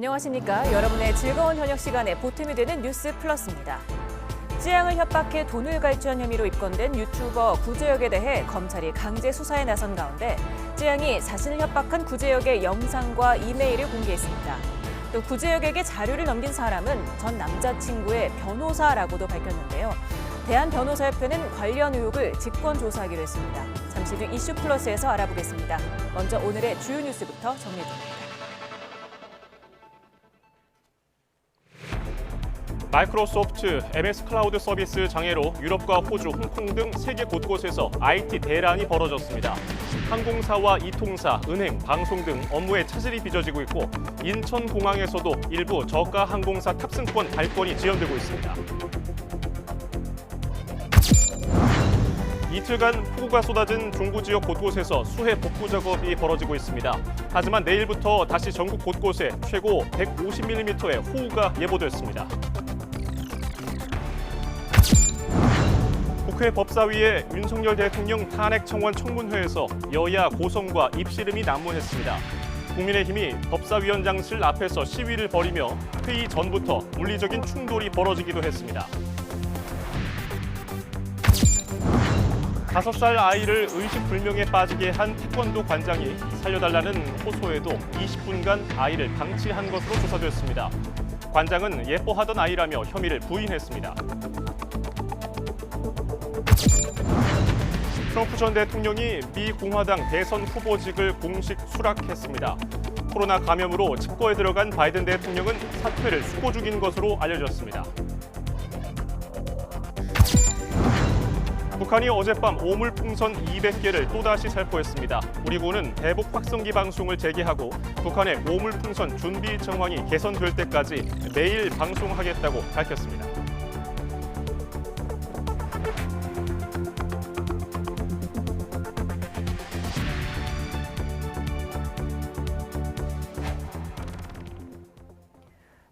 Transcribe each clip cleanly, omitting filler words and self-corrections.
안녕하십니까. 여러분의 즐거운 저녁 시간에 보탬이 되는 뉴스 플러스입니다. 찌양을 협박해 돈을 갈취한 혐의로 입건된 유튜버 구제혁에 대해 검찰이 강제 수사에 나선 가운데 찌양이 자신을 협박한 구제혁의 영상과 이메일을 공개했습니다. 또 구제혁에게 자료를 넘긴 사람은 전 남자친구의 변호사라고도 밝혔는데요. 대한변호사협회는 관련 의혹을 직권 조사하기로 했습니다. 잠시 뒤 이슈 플러스에서 알아보겠습니다. 먼저 오늘의 주요 뉴스부터 정리해드립니다. 마이크로소프트, MS 클라우드 서비스 장애로 유럽과 호주, 홍콩 등 세계 곳곳에서 IT 대란이 벌어졌습니다. 항공사와 이통사, 은행, 방송 등 업무에 차질이 빚어지고 있고 인천공항에서도 일부 저가 항공사 탑승권 발권이 지연되고 있습니다. 이틀간 폭우가 쏟아진 중부 지역 곳곳에서 수해 복구 작업이 벌어지고 있습니다. 하지만 내일부터 다시 전국 곳곳에 최고 150mm의 호우가 예보됐습니다. 국회 법사위의 윤석열 대통령 탄핵 청원 청문회에서 여야 고성과 입씨름이 난무했습니다. 국민의힘이 법사위원장실 앞에서 시위를 벌이며 회의 전부터 물리적인 충돌이 벌어지기도 했습니다. 5살 아이를 의식불명에 빠지게 한 태권도 관장이 살려달라는 호소에도 20분간 아이를 방치한 것으로 조사됐습니다. 관장은 예뻐하던 아이라며 혐의를 부인했습니다. 트럼프 전 대통령이 미 공화당 대선 후보직을 공식 수락했습니다. 코로나 감염으로 칩거에 들어간 바이든 대통령은 사퇴를 수고 중인 것으로 알려졌습니다. 북한이 어젯밤 오물풍선 200개를 또다시 살포했습니다. 우리 군은 대북 확성기 방송을 재개하고 북한의 오물풍선 준비 정황이 개선될 때까지 매일 방송하겠다고 밝혔습니다.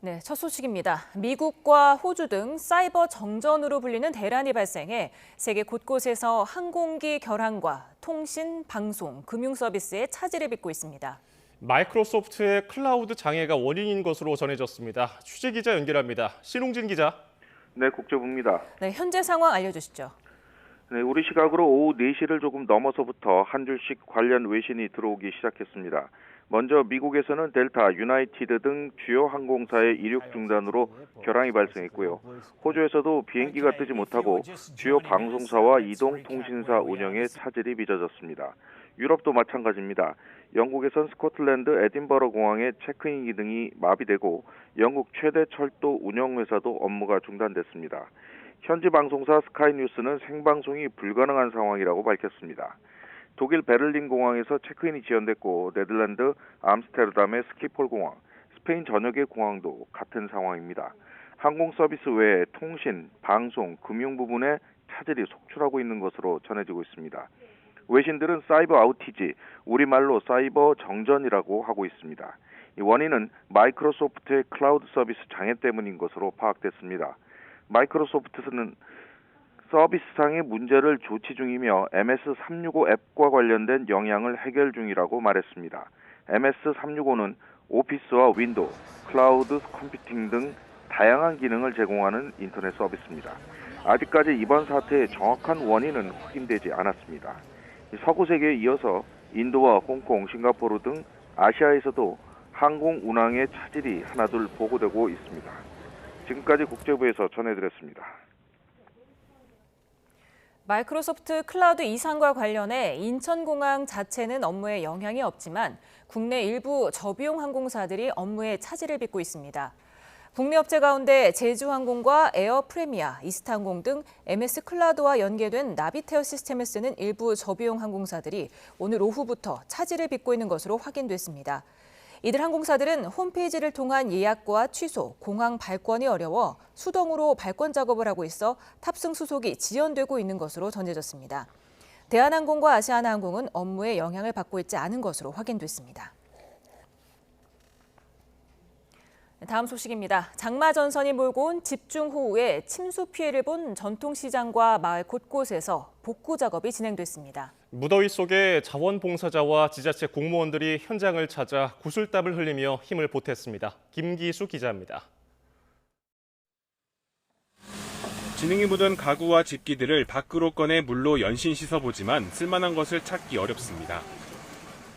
네, 첫 소식입니다. 미국과 호주 등 사이버 정전으로 불리는 대란이 발생해 세계 곳곳에서 항공기 결항과 통신, 방송, 금융 서비스에 차질을 빚고 있습니다. 마이크로소프트의 클라우드 장애가 원인인 것으로 전해졌습니다. 취재기자 연결합니다. 신홍진 기자. 네, 국제부입니다. 네, 현재 상황 알려주시죠. 네, 우리 시각으로 오후 4시를 조금 넘어서부터 한 줄씩 관련 외신이 들어오기 시작했습니다. 먼저 미국에서는 델타, 유나이티드 등 주요 항공사의 이륙 중단으로 결항이 발생했고요. 호주에서도 비행기가 뜨지 못하고 주요 방송사와 이동통신사 운영에 차질이 빚어졌습니다. 유럽도 마찬가지입니다. 영국에선 스코틀랜드 에딘버러 공항의 체크인 기능이 마비되고 영국 최대 철도 운영회사도 업무가 중단됐습니다. 현지 방송사 스카이뉴스는 생방송이 불가능한 상황이라고 밝혔습니다. 독일 베를린 공항에서 체크인이 지연됐고 네덜란드 암스테르담의 스키폴 공항, 스페인 전역의 공항도 같은 상황입니다. 항공 서비스 외에 통신, 방송, 금융 부분에 차질이 속출하고 있는 것으로 전해지고 있습니다. 외신들은 사이버 아우티지, 우리말로 사이버 정전이라고 하고 있습니다. 이 원인은 마이크로소프트의 클라우드 서비스 장애 때문인 것으로 파악됐습니다. 마이크로소프트는 서비스상의 문제를 조치 중이며 MS365 앱과 관련된 영향을 해결 중이라고 말했습니다. MS365는 오피스와 윈도우, 클라우드 컴퓨팅 등 다양한 기능을 제공하는 인터넷 서비스입니다. 아직까지 이번 사태의 정확한 원인은 확인되지 않았습니다. 서구 세계에 이어서 인도와 홍콩, 싱가포르 등 아시아에서도 항공 운항의 차질이 하나둘 보고되고 있습니다. 지금까지 국제부에서 전해드렸습니다. 마이크로소프트 클라우드 이상과 관련해 인천공항 자체는 업무에 영향이 없지만 국내 일부 저비용 항공사들이 업무에 차질을 빚고 있습니다. 국내 업체 가운데 제주항공과 에어프레미아, 이스타항공 등 MS 클라우드와 연계된 나비테어 시스템을 쓰는 일부 저비용 항공사들이 오늘 오후부터 차질을 빚고 있는 것으로 확인됐습니다. 이들 항공사들은 홈페이지를 통한 예약과 취소, 공항 발권이 어려워 수동으로 발권 작업을 하고 있어 탑승 수속이 지연되고 있는 것으로 전해졌습니다. 대한항공과 아시아나항공은 업무에 영향을 받고 있지 않은 것으로 확인됐습니다. 다음 소식입니다. 장마 전선이 몰고 온 집중호우에 침수 피해를 본 전통시장과 마을 곳곳에서 복구 작업이 진행됐습니다. 무더위 속에 자원봉사자와 지자체 공무원들이 현장을 찾아 구슬땀을 흘리며 힘을 보탰습니다. 김기수 기자입니다. 지능이 묻은 가구와 집기들을 밖으로 꺼내 물로 연신 씻어보지만 쓸만한 것을 찾기 어렵습니다.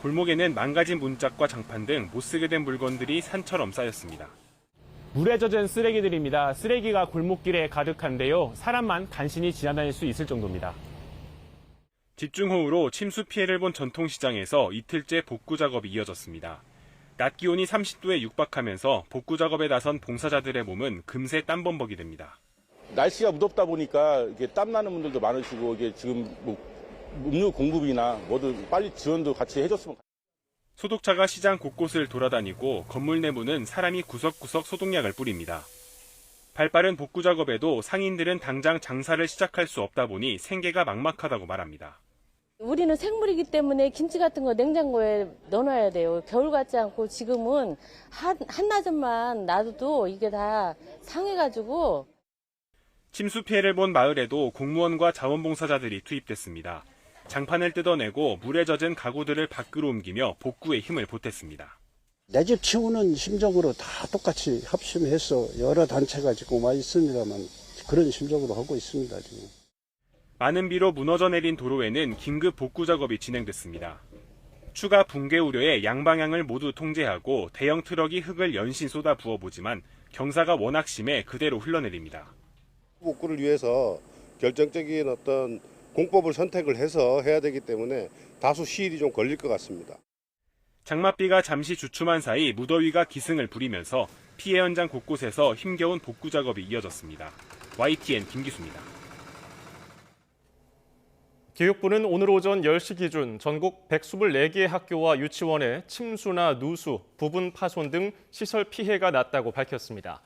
골목에는 망가진 문짝과 장판 등 못 쓰게 된 물건들이 산처럼 쌓였습니다. 물에 젖은 쓰레기들입니다. 쓰레기가 골목길에 가득한데요. 사람만 간신히 지나다닐 수 있을 정도입니다. 집중호우로 침수 피해를 본 전통시장에서 이틀째 복구 작업이 이어졌습니다. 낮 기온이 30도에 육박하면서 복구 작업에 나선 봉사자들의 몸은 금세 땀범벅이 됩니다. 날씨가 무덥다 보니까 이게 땀 나는 분들도 많으시고 이게 지금 음료 공급이나 뭐든 빨리 지원도 같이 해줬으면. 소독차가 시장 곳곳을 돌아다니고 건물 내부는 사람이 구석구석 소독약을 뿌립니다. 발빠른 복구 작업에도 상인들은 당장 장사를 시작할 수 없다 보니 생계가 막막하다고 말합니다. 우리는 생물이기 때문에 김치 같은 거 냉장고에 넣어놔야 돼요. 겨울 같지 않고 지금은 한나절만 놔둬도 이게 다 상해가지고. 침수 피해를 본 마을에도 공무원과 자원봉사자들이 투입됐습니다. 장판을 뜯어내고 물에 젖은 가구들을 밖으로 옮기며 복구에 힘을 보탰습니다. 내 집 치우는 심정으로 다 똑같이 합심해서 여러 단체가 지금 와 있습니다만 그런 심정으로 하고 있습니다. 지금. 많은 비로 무너져 내린 도로에는 긴급 복구 작업이 진행됐습니다. 추가 붕괴 우려에 양방향을 모두 통제하고 대형 트럭이 흙을 연신 쏟아 부어보지만 경사가 워낙 심해 그대로 흘러내립니다. 복구를 위해서 결정적인 어떤 공법을 선택을 해서 해야 되기 때문에 다소 시일이 좀 걸릴 것 같습니다. 장맛비가 잠시 주춤한 사이 무더위가 기승을 부리면서 피해 현장 곳곳에서 힘겨운 복구 작업이 이어졌습니다. YTN 김기수입니다. 교육부는 오늘 오전 10시 기준 전국 124개 학교와 유치원에 침수나 누수, 부분 파손 등 시설 피해가 났다고 밝혔습니다.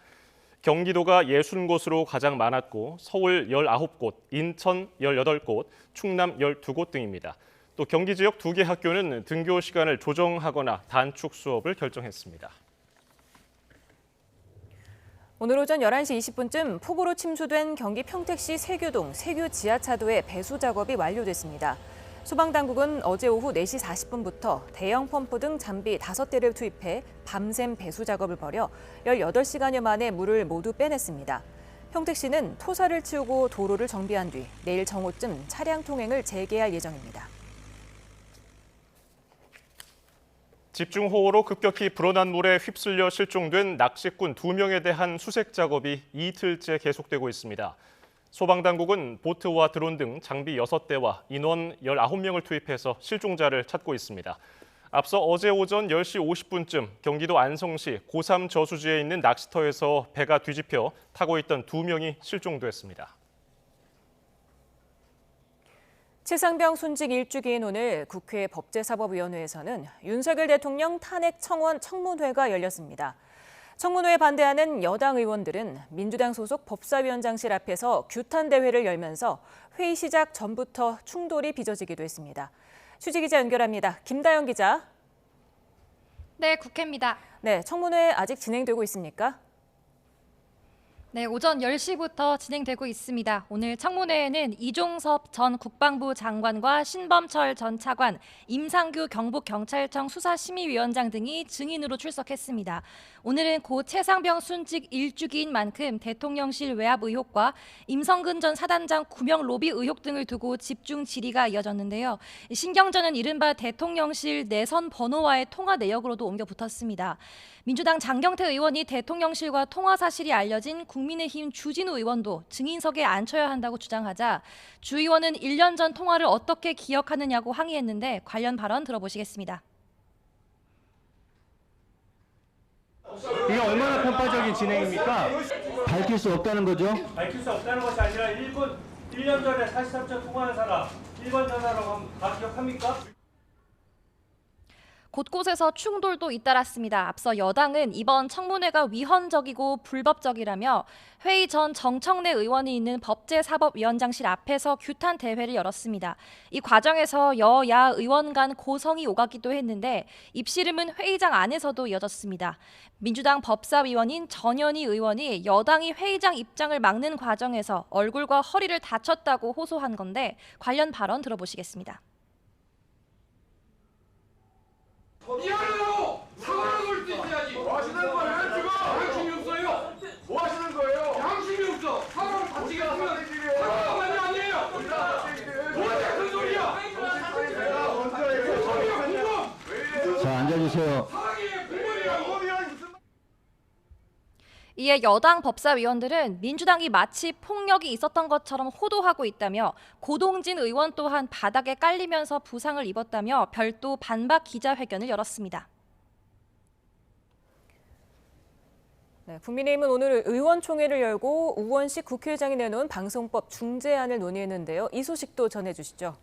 경기도가 60곳으로 가장 많았고 서울 19곳, 인천 18곳, 충남 12곳 등입니다. 또 경기 지역 2개 학교는 등교 시간을 조정하거나 단축 수업을 결정했습니다. 오늘 오전 11시 20분쯤 폭우로 침수된 경기 평택시 세교동 세교 지하차도의 배수 작업이 완료됐습니다. 소방당국은 어제 오후 4시 40분부터 대형 펌프 등 장비 5대를 투입해 밤샘 배수 작업을 벌여 18시간여 만에 물을 모두 빼냈습니다. 평택시는 토사를 치우고 도로를 정비한 뒤 내일 정오쯤 차량 통행을 재개할 예정입니다. 집중호우로 급격히 불어난 물에 휩쓸려 실종된 낚시꾼 2명에 대한 수색 작업이 이틀째 계속되고 있습니다. 소방당국은 보트와 드론 등 장비 6대와 인원 19명을 투입해서 실종자를 찾고 있습니다. 앞서 어제 오전 10시 50분쯤 경기도 안성시 고삼 저수지에 있는 낚시터에서 배가 뒤집혀 타고 있던 2명이 실종됐습니다. 최상병 순직 일주기인 오늘 국회 법제사법위원회에서는 윤석열 대통령 탄핵 청원 청문회가 열렸습니다. 청문회에 반대하는 여당 의원들은 민주당 소속 법사위원장실 앞에서 규탄 대회를 열면서 회의 시작 전부터 충돌이 빚어지기도 했습니다. 취재기자 연결합니다. 김다영 기자. 네, 국회입니다. 네, 청문회 아직 진행되고 있습니까? 네, 오전 10시부터 진행되고 있습니다. 오늘 청문회에는 이종섭 전 국방부 장관과 신범철 전 차관, 임상규 경북경찰청 수사심의위원장 등이 증인으로 출석했습니다. 오늘은 고 최상병 순직 일주기인 만큼 대통령실 외압 의혹과 임성근 전 사단장 구명 로비 의혹 등을 두고 집중 질의가 이어졌는데요. 신경전은 이른바 대통령실 내선 번호와의 통화 내역으로도 옮겨 붙었습니다. 민주당 장경태 의원이 대통령실과 통화 사실이 알려진 국민의힘 주진우 의원도 증인석에 앉혀야 한다고 주장하자 주 의원은 1년 전 통화를 어떻게 기억하느냐고 항의했는데 관련 발언 들어보시겠습니다. 이게 얼마나 편파적인 진행입니까? 밝힐 수 없다는 거죠? 밝힐 수 없다는 것이 아니라 1년 전에 43차 통화한 사람 1번 전화라고 하면 다 기억합니까? 곳곳에서 충돌도 잇따랐습니다. 앞서 여당은 이번 청문회가 위헌적이고 불법적이라며 회의 전 정청래 의원이 있는 법제사법위원장실 앞에서 규탄 대회를 열었습니다. 이 과정에서 여야 의원 간 고성이 오가기도 했는데 입씨름은 회의장 안에서도 이어졌습니다. 민주당 법사위원인 전현희 의원이 여당이 회의장 입장을 막는 과정에서 얼굴과 허리를 다쳤다고 호소한 건데 관련 발언 들어보시겠습니다. 미안해요. 사과라도 할 수 있어야지. 뭐 하시는 거예요 지금? 양심이 없어요. 뭐 하시는 거예요? 양심이 없어. 사과를 다치겠으면 사과가 많이 아니에요. 뭐야 그 소리야? 자, 앉아주세요. 사랑의 공범이라고. 이에 여당 법사위원들은 민주당이 마치 폭력이 있었던 것처럼 호도하고 있다며 고동진 의원 또한 바닥에 깔리면서 부상을 입었다며 별도 반박 기자회견을 열었습니다. 네, 국민의힘은 오늘 의원총회를 열고 우원식 국회의장이 내놓은 방송법 중재안을 논의했는데요. 이 소식도 전해주시죠.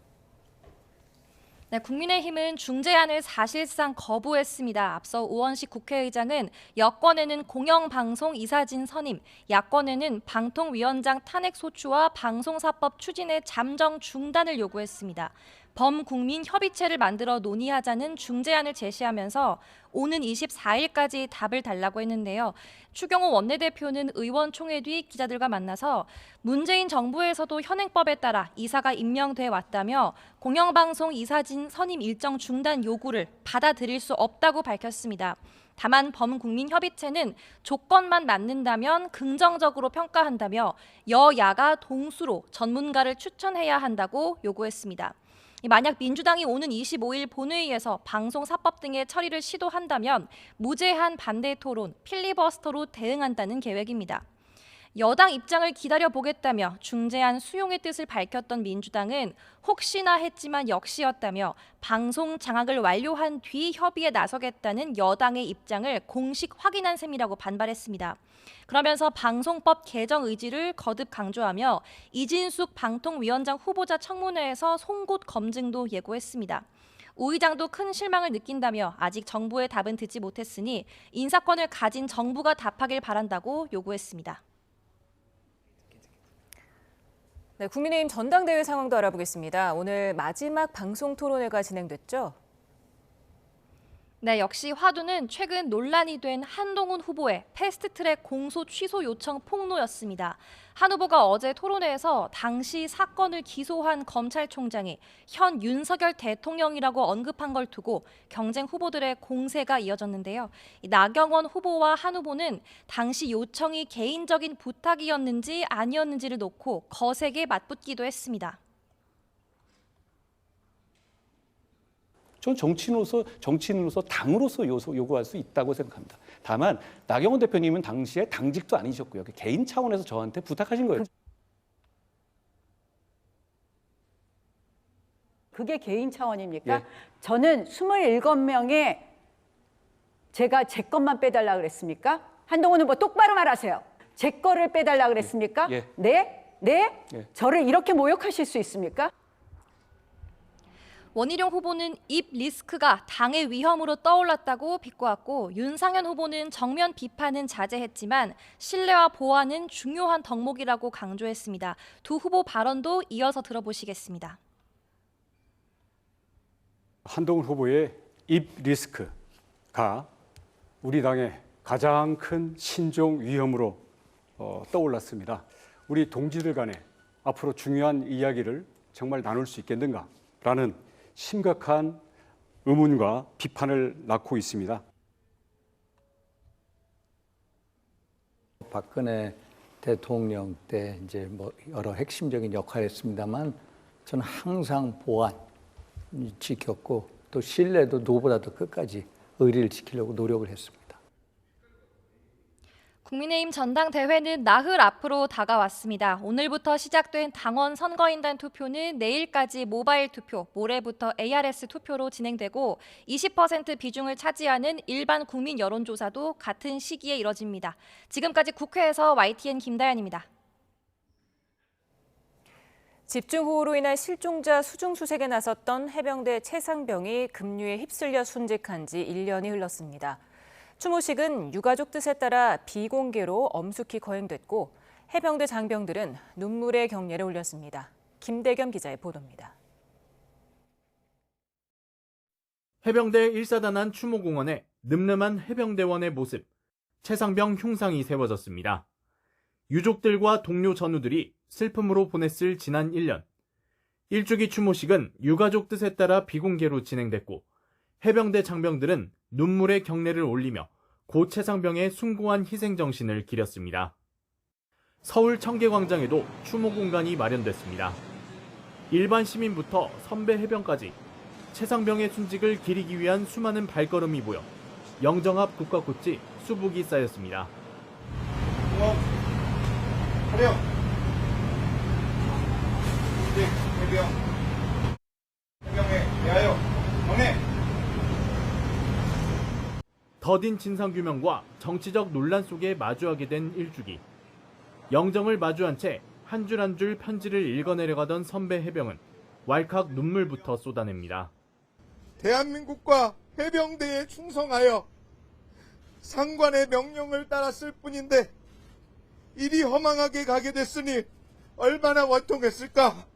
네, 국민의힘은 중재안을 사실상 거부했습니다. 앞서 우원식 국회의장은 여권에는 공영방송 이사진 선임, 야권에는 방통위원장 탄핵 소추와 방송사법 추진의 잠정 중단을 요구했습니다. 범국민 협의체를 만들어 논의하자는 중재안을 제시하면서 오는 24일까지 답을 달라고 했는데요. 추경호 원내대표는 의원총회 뒤 기자들과 만나서 문재인 정부에서도 현행법에 따라 이사가 임명돼 왔다며 공영방송 이사진 선임 일정 중단 요구를 받아들일 수 없다고 밝혔습니다. 다만 범국민협의체는 조건만 맞는다면 긍정적으로 평가한다며 여야가 동수로 전문가를 추천해야 한다고 요구했습니다. 만약 민주당이 오는 25일 본회의에서 방송사법 등의 처리를 시도한다면 무제한 반대 토론, 필리버스터로 대응한다는 계획입니다. 여당 입장을 기다려보겠다며 중재안 수용의 뜻을 밝혔던 민주당은 혹시나 했지만 역시였다며 방송 장악을 완료한 뒤 협의에 나서겠다는 여당의 입장을 공식 확인한 셈이라고 반발했습니다. 그러면서 방송법 개정 의지를 거듭 강조하며 이진숙 방통위원장 후보자 청문회에서 송곳 검증도 예고했습니다. 우 의장도 큰 실망을 느낀다며 아직 정부의 답은 듣지 못했으니 인사권을 가진 정부가 답하길 바란다고 요구했습니다. 네, 국민의힘 전당대회 상황도 알아보겠습니다. 오늘 마지막 방송 토론회가 진행됐죠? 네, 역시 화두는 최근 논란이 된 한동훈 후보의 패스트트랙 공소 취소 요청 폭로였습니다. 한 후보가 어제 토론회에서 당시 사건을 기소한 검찰총장이 현 윤석열 대통령이라고 언급한 걸 두고 경쟁 후보들의 공세가 이어졌는데요. 나경원 후보와 한 후보는 당시 요청이 개인적인 부탁이었는지 아니었는지를 놓고 거세게 맞붙기도 했습니다. 전 정치인으로서 당으로서 요구할 수 있다고 생각합니다. 다만 나경원 대표님은 당시에 당직도 아니셨고요. 개인 차원에서 저한테 부탁하신 거예요. 그게 개인 차원입니까? 예. 저는 27명에 제가 제 것만 빼달라 그랬습니까? 한동훈 후보 똑바로 말하세요. 제 거를 빼달라 그랬습니까? 예. 네? 네? 예. 저를 이렇게 모욕하실 수 있습니까? 원희룡 후보는 입 리스크가 당의 위험으로 떠올랐다고 비꼬았고 윤상현 후보는 정면 비판은 자제했지만 신뢰와 보안은 중요한 덕목이라고 강조했습니다. 두 후보 발언도 이어서 들어보시겠습니다. 한동훈 후보의 입 리스크가 우리 당의 가장 큰 신종 위험으로 떠올랐습니다. 우리 동지들 간에 앞으로 중요한 이야기를 정말 나눌 수 있겠는가라는 심각한 의문과 비판을 낳고 있습니다. 박근혜 대통령 때 이제 뭐 여러 핵심적인 역할을 했습니다만 저는 항상 보안 지켰고 또 신뢰도 누구보다도 끝까지 의리를 지키려고 노력을 했습니다. 국민의힘 전당대회는 나흘 앞으로 다가왔습니다. 오늘부터 시작된 당원 선거인단 투표는 내일까지 모바일 투표, 모레부터 ARS 투표로 진행되고 20% 비중을 차지하는 일반 국민 여론조사도 같은 시기에 이뤄집니다. 지금까지 국회에서 YTN 김다연입니다. 집중호우로 인한 실종자 수중수색에 나섰던 해병대 최상병이 급류에 휩쓸려 순직한 지 1년이 흘렀습니다. 추모식은 유가족 뜻에 따라 비공개로 엄숙히 거행됐고 해병대 장병들은 눈물의 경례를 올렸습니다. 김대겸 기자의 보도입니다. 해병대 1사단한 추모공원에 늠름한 해병대원의 모습, 최상병 흉상이 세워졌습니다. 유족들과 동료 전우들이 슬픔으로 보냈을 지난 1년. 1주기 추모식은 유가족 뜻에 따라 비공개로 진행됐고 해병대 장병들은 눈물의 경례를 올리며 고 최상병의 숭고한 희생정신을 기렸습니다. 서울 청계광장에도 추모 공간이 마련됐습니다. 일반 시민부터 선배 해병까지 최상병의 순직을 기리기 위한 수많은 발걸음이 보여 영정 앞 국가꽃이 수북이 쌓였습니다. 해병! 해병! 해병에 대하여 경례! 더딘 진상규명과 정치적 논란 속에 마주하게 된 1주기. 영정을 마주한 채 한 줄 한 줄 편지를 읽어내려가던 선배 해병은 왈칵 눈물부터 쏟아냅니다. 대한민국과 해병대에 충성하여 상관의 명령을 따랐을 뿐인데 일이 허망하게 가게 됐으니 얼마나 원통했을까.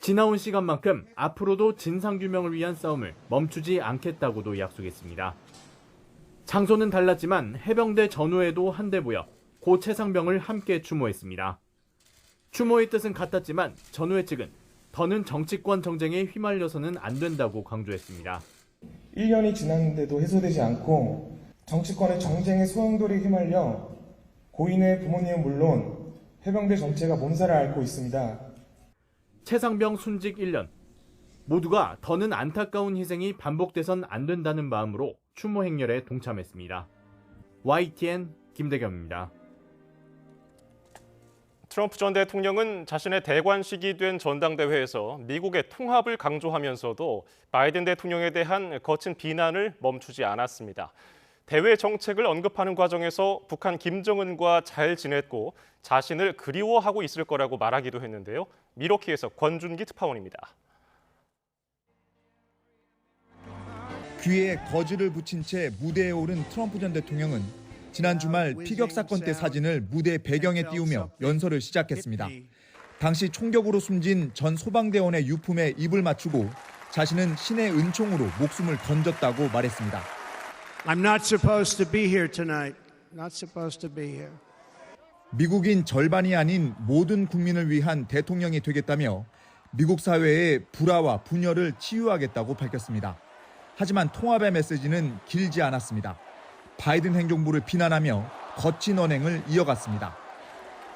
지나온 시간만큼 앞으로도 진상규명을 위한 싸움을 멈추지 않겠다고도 약속했습니다. 장소는 달랐지만 해병대 전후에도 한데 모여 고 최상병을 함께 추모했습니다. 추모의 뜻은 같았지만 전후회 측은 더는 정치권 정쟁에 휘말려서는 안 된다고 강조했습니다. 1년이 지났는데도 해소되지 않고 정치권의 정쟁의 소용돌이에 휘말려 고인의 부모님은 물론 해병대 전체가 몸살을 앓고 있습니다. 최상병 순직 1년. 모두가 더는 안타까운 희생이 반복돼선 안 된다는 마음으로 추모 행렬에 동참했습니다. YTN 김대겸입니다. 트럼프 전 대통령은 자신의 대관식이 된 전당대회에서 미국의 통합을 강조하면서도 바이든 대통령에 대한 거친 비난을 멈추지 않았습니다. 대외 정책을 언급하는 과정에서 북한 김정은과 잘 지냈고 자신을 그리워하고 있을 거라고 말하기도 했는데요. 미러키에서 권준기 특파원입니다. 귀에 거즈를 붙인 채 무대에 오른 트럼프 전 대통령은 지난 주말 피격 사건 때 사진을 무대 배경에 띄우며 연설을 시작했습니다. 당시 총격으로 숨진 전 소방대원의 유품에 입을 맞추고 자신은 신의 은총으로 목숨을 던졌다고 말했습니다. I'm not supposed to be here tonight. Not supposed to be here. 미국인 절반이 아닌 모든 국민을 위한 대통령이 되겠다며 미국 사회의 불화와 분열을 치유하겠다고 밝혔습니다. 하지만 통합의 메시지는 길지 않았습니다. 바이든 행정부를 비난하며 거친 언행을 이어갔습니다.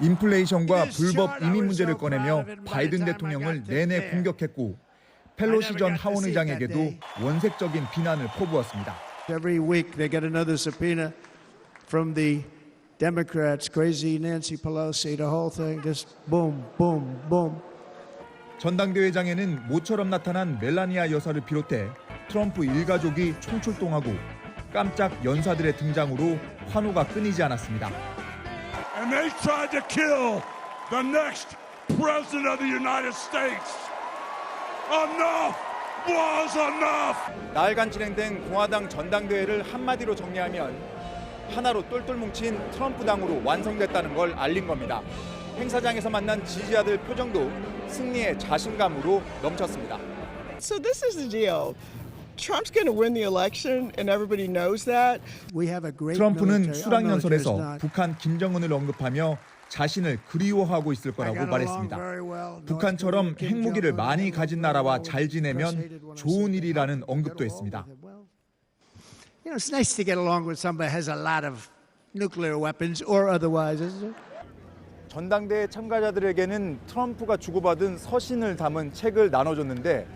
인플레이션과 불법 이민 문제를 꺼내며 바이든 대통령을 내내 공격했고 펠로시 전 하원의장에게도 원색적인 비난을 퍼부었습니다. Every week they get another subpoena from the Democrats, crazy Nancy Pelosi, the whole thing, just boom, boom, boom. 전당대회장에는 모처럼 나타난 멜라니아 여사를 비롯해 트럼프 일가족이 총출동하고 깜짝 연사들의 등장으로 환호가 끊이지 않았습니다. And they tried to kill the next president of the United States. Enough was enough. 나흘간 진행된 공화당 전당대회를 한마디로 정리하면 하나로 똘똘 뭉친 트럼프 당으로 완성됐다는 걸 알린 겁니다. 행사장에서 만난 지지자들 표정도 승리의 자신감으로 넘쳤습니다. So this is the deal. Trump's going to win the election and everybody knows that. 트럼프는 수락연설에서 북한 김정은을 언급하며 자신을 그리워하고 있을 거라고 말했습니다. 북한처럼 핵무기를 많이 가진 나라와 잘 지내면 좋은 일이라는 언급도 했습니다. You know, it's nice to get along with somebody who has a lot of nuclear weapons or otherwise, isn't it? 전당대회 참가자들에게는 트럼프가 주고받은 서신을 담은 책을 나눠줬는데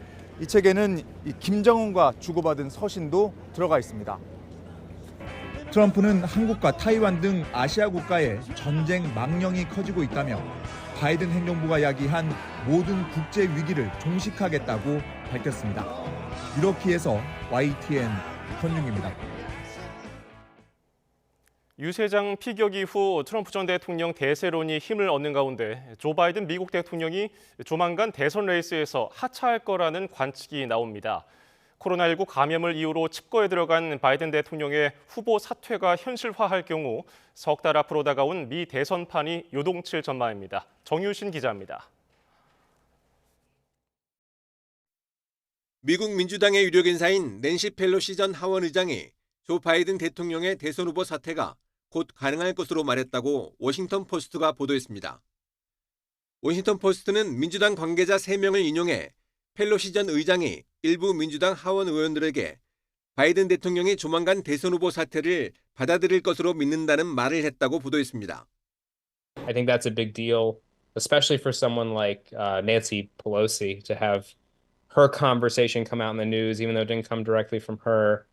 이 책에는 김정은과 주고받은 서신도 들어가 있습니다. 트럼프는 한국과 타이완 등 아시아 국가에 전쟁 망령이 커지고 있다며 바이든 행정부가 야기한 모든 국제 위기를 종식하겠다고 밝혔습니다. 미러키에서 YTN 권중기입니다. 유세장 피격 이후 트럼프 전 대통령 대세론이 힘을 얻는 가운데 조 바이든 미국 대통령이 조만간 대선 레이스에서 하차할 거라는 관측이 나옵니다. 코로나19 감염을 이유로 칩거에 들어간 바이든 대통령의 후보 사퇴가 현실화할 경우 석 달 앞으로 다가온 미 대선판이 요동칠 전망입니다. 정유신 기자입니다. 미국 민주당의 유력 인사인 낸시 펠로시 전 하원 의장이 조 바이든 대통령의 대선 후보 사퇴가 곧 가능할 것으로 말했다고 워싱턴 포스트가 보도했습니다. 워싱턴 포스트는 민주당 관계자 3명을 인용해 펠로시 전 의장이 일부 민주당 하원 의원들에게 바이든 대통령이 조만간 대선 후보 사퇴를 받아들일 것으로 믿는다는 말을 했다고 보도했습니다. I think that's a big deal, especially for someone like Nancy Pelosi to have her conversation come out in the news, even though it didn't come directly from her.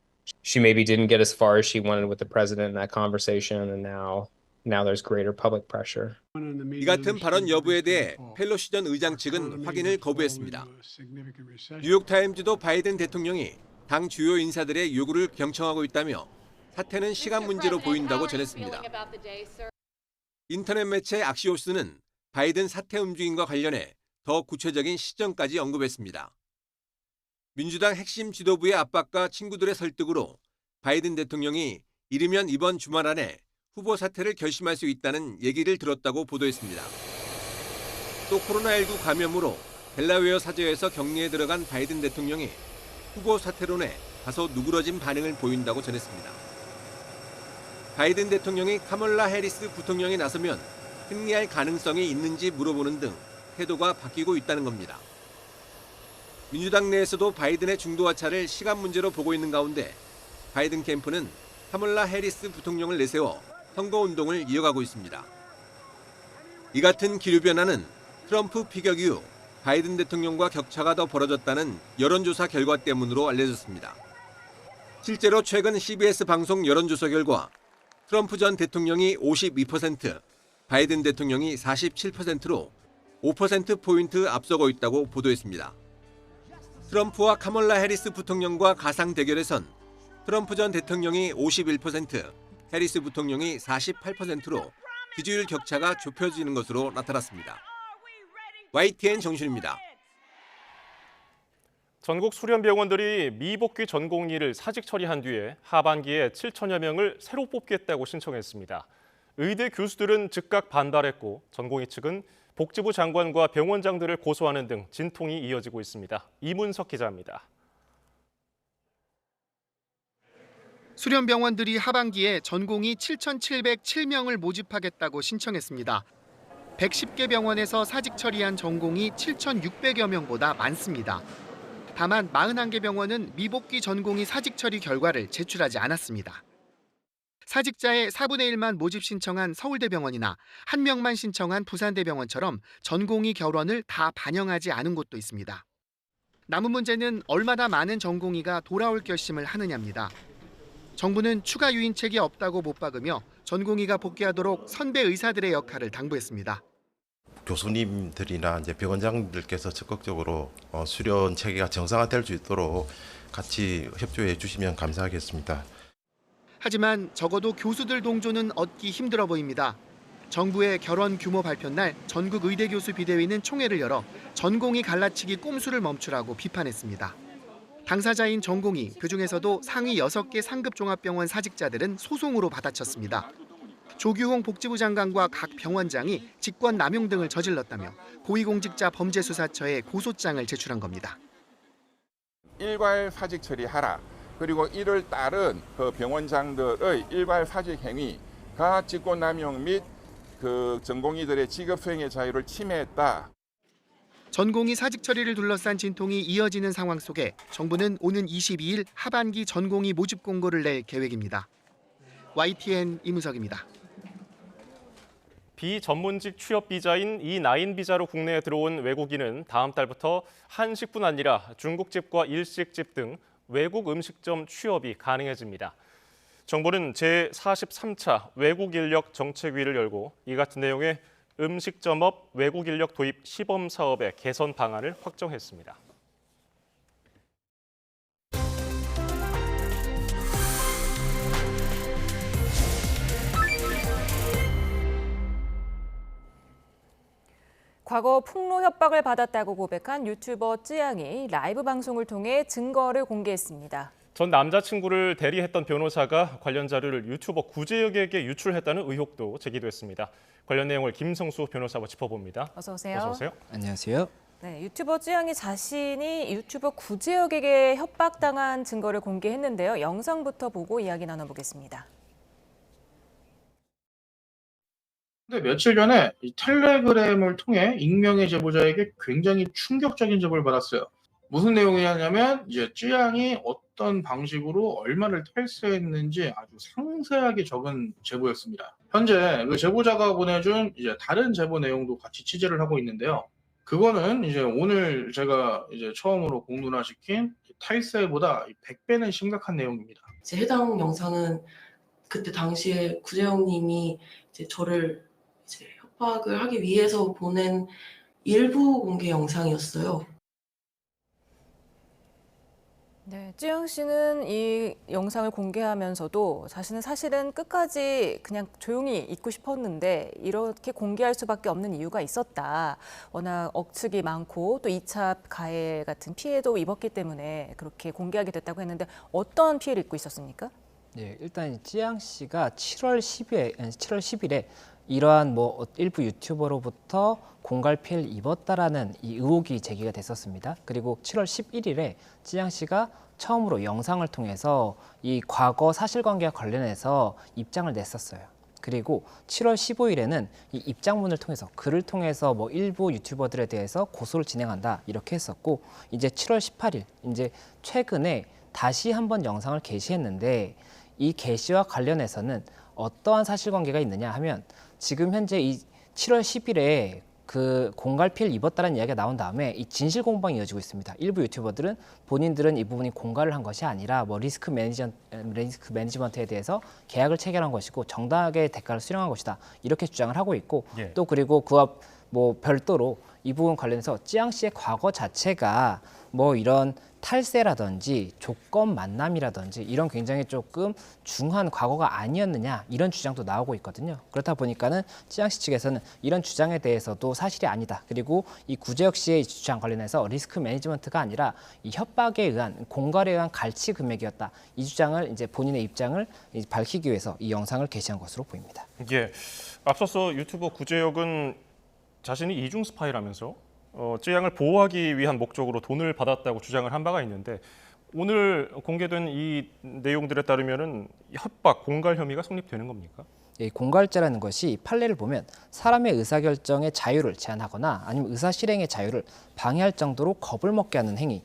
She maybe didn't get as far as she wanted with the president in that conversation, and now there's greater public pressure. 이 같은 발언 여부에 대해 펠로시 전 의장 측은 확인을 거부했습니다. 뉴욕타임즈도 바이든 대통령이 당 주요 인사들의 요구를 경청하고 있다며 사퇴는 시간 문제로 보인다고 전했습니다. 인터넷 매체 악시오스는 바이든 사퇴 움직임과 관련해 더 구체적인 시점까지 언급했습니다. 민주당 핵심 지도부의 압박과 친구들의 설득으로 바이든 대통령이 이르면 이번 주말 안에 후보 사퇴를 결심할 수 있다는 얘기를 들었다고 보도했습니다. 또 코로나19 감염으로 델라웨어 사저에서 격리에 들어간 바이든 대통령이 후보 사퇴론에 다소 누그러진 반응을 보인다고 전했습니다. 바이든 대통령이 카멀라 해리스 부통령에 나서면 승리할 가능성이 있는지 물어보는 등 태도가 바뀌고 있다는 겁니다. 민주당 내에서도 바이든의 중도하차를 시간 문제로 보고 있는 가운데 바이든 캠프는 카멀라 해리스 부통령을 내세워 선거운동을 이어가고 있습니다. 이 같은 기류 변화는 트럼프 피격 이후 바이든 대통령과 격차가 더 벌어졌다는 여론조사 결과 때문으로 알려졌습니다. 실제로 최근 CBS 방송 여론조사 결과 트럼프 전 대통령이 52%, 바이든 대통령이 47%로 5%포인트 앞서고 있다고 보도했습니다. 트럼프와 카멀라 해리스 부통령과 가상 대결에선 트럼프 전 대통령이 51%, 해리스 부통령이 48%로 지지율 격차가 좁혀지는 것으로 나타났습니다. YTN 정준입니다. 전국 수련병원들이 미복귀 전공의를 사직 처리한 뒤에 하반기에 7천여 명을 새로 뽑겠다고 신청했습니다. 의대 교수들은 즉각 반발했고 전공의 측은 복지부 장관과 병원장들을 고소하는 등 진통이 이어지고 있습니다. 이문석 기자입니다. 수련병원들이 하반기에 전공의 7,707명을 모집하겠다고 신청했습니다. 110개 병원에서 사직 처리한 전공의 7,600여 명보다 많습니다. 다만 41개 병원은 미복귀 전공의 사직 처리 결과를 제출하지 않았습니다. 사직자의 4분의 1만 모집 신청한 서울대병원이나 1명만 신청한 부산대병원처럼 전공의 결원을 다 반영하지 않은 곳도 있습니다. 남은 문제는 얼마나 많은 전공의가 돌아올 결심을 하느냐입니다. 정부는 추가 유인책이 없다고 못 박으며 전공의가 복귀하도록 선배 의사들의 역할을 당부했습니다. 교수님들이나 이제 병원장들께서 적극적으로 수련 체계가 정상화될 수 있도록 같이 협조해 주시면 감사하겠습니다. 하지만 적어도 교수들 동조는 얻기 힘들어 보입니다. 정부의 결원 규모 발표 날 전국 의대교수 비대위는 총회를 열어 전공의 갈라치기 꼼수를 멈추라고 비판했습니다. 당사자인 전공의, 그중에서도 상위 6개 상급 종합병원 사직자들은 소송으로 받아쳤습니다. 조규홍 복지부 장관과 각 병원장이 직권 남용 등을 저질렀다며 고위공직자 범죄수사처에 고소장을 제출한 겁니다. 일괄 사직 처리하라. 그리고 이를 따른 그 병원장들의 일괄 사직 행위가 직권 남용 및 그 전공의들의 직업 수행의 자유를 침해했다. 전공의 사직 처리를 둘러싼 진통이 이어지는 상황 속에 정부는 오는 22일 하반기 전공의 모집 공고를 낼 계획입니다. YTN 이문석입니다. 비전문직 취업 비자인 E9 비자로 국내에 들어온 외국인은 다음 달부터 한식뿐 아니라 중국집과 일식집 등 외국 음식점 취업이 가능해집니다. 정부는 제43차 외국 인력 정책위를 열고 이 같은 내용의 음식점업 외국 인력 도입 시범 사업의 개선 방안을 확정했습니다. 과거 폭로 협박을 받았다고 고백한 유튜버 쯔양이 라이브 방송을 통해 증거를 공개했습니다. 전 남자친구를 대리했던 변호사가 관련 자료를 유튜버 구제혁에게 유출했다는 의혹도 제기됐습니다. 관련 내용을 김성수 변호사와 짚어봅니다. 어서 오세요. 어서 오세요. 안녕하세요. 네, 유튜버 쯔양이 자신이 유튜버 구제혁에게 협박당한 증거를 공개했는데요. 영상부터 보고 이야기 나눠보겠습니다. 근데 며칠 전에 이 텔레그램을 통해 익명의 제보자에게 굉장히 충격적인 제보를 받았어요. 무슨 내용이냐면 이제 쯔양이 어떤 방식으로 얼마를 탈세했는지 아주 상세하게 적은 제보였습니다. 현재 그 제보자가 보내준 이제 다른 제보 내용도 같이 취재를 하고 있는데요. 그거는 이제 오늘 제가 이제 처음으로 공론화시킨 탈세보다 100배는 심각한 내용입니다. 이제 해당 영상은 그때 당시에 구재영님이 이제 저를 이제 협박을 하기 위해서 보낸 일부 공개 영상이었어요. 네, 쯔양 씨는 이 영상을 공개하면서도 자신은 사실은 끝까지 그냥 조용히 있고 싶었는데 이렇게 공개할 수밖에 없는 이유가 있었다. 워낙 억측이 많고 또 2차 가해 같은 피해도 입었기 때문에 그렇게 공개하게 됐다고 했는데 어떤 피해를 입고 있었습니까? 네, 일단 쯔양 씨가 7월 10일에 이러한 일부 유튜버로부터 공갈 피해를 입었다라는 이 의혹이 제기가 됐었습니다. 그리고 7월 11일에 쯔양 씨가 처음으로 영상을 통해서 이 과거 사실관계와 관련해서 입장을 냈었어요. 그리고 7월 15일에는 이 입장문을 통해서 글을 통해서 일부 유튜버들에 대해서 고소를 진행한다 이렇게 했었고 이제 7월 18일 이제 최근에 다시 한번 영상을 게시했는데 이 게시와 관련해서는 어떠한 사실관계가 있느냐 하면 지금 현재 이 7월 10일에 그 공갈 피해를 입었다는 이야기가 나온 다음에 이 진실 공방이 이어지고 있습니다. 일부 유튜버들은 본인들은 이 부분이 공갈을 한 것이 아니라 리스크 매니지먼트에 대해서 계약을 체결한 것이고 정당하게 대가를 수령한 것이다 이렇게 주장을 하고 있고 또 그리고 그와 별도로 이 부분 관련해서 쯔양 씨의 과거 자체가 이런 탈세라든지 조건 만남이라든지 이런 굉장히 조금 중한 과거가 아니었느냐 이런 주장도 나오고 있거든요. 그렇다 보니까는 쯔양 씨 측에서는 이런 주장에 대해서도 사실이 아니다. 그리고 이 구재혁 씨의 주장 관련해서 리스크 매니지먼트가 아니라 이 협박에 의한 공갈에 의한 갈취 금액이었다. 이 주장을 이제 본인의 입장을 밝히기 위해서 이 영상을 게시한 것으로 보입니다. 예, 앞서서 유튜버 구재혁은 자신이 이중 스파이라면서 쯔양을 보호하기 위한 목적으로 돈을 받았다고 주장을 한 바가 있는데 오늘 공개된 이 내용들에 따르면은 협박, 공갈 혐의가 성립되는 겁니까? 이 공갈죄라는 것이 판례를 보면 사람의 의사결정의 자유를 제한하거나 아니면 의사실행의 자유를 방해할 정도로 겁을 먹게 하는 행위,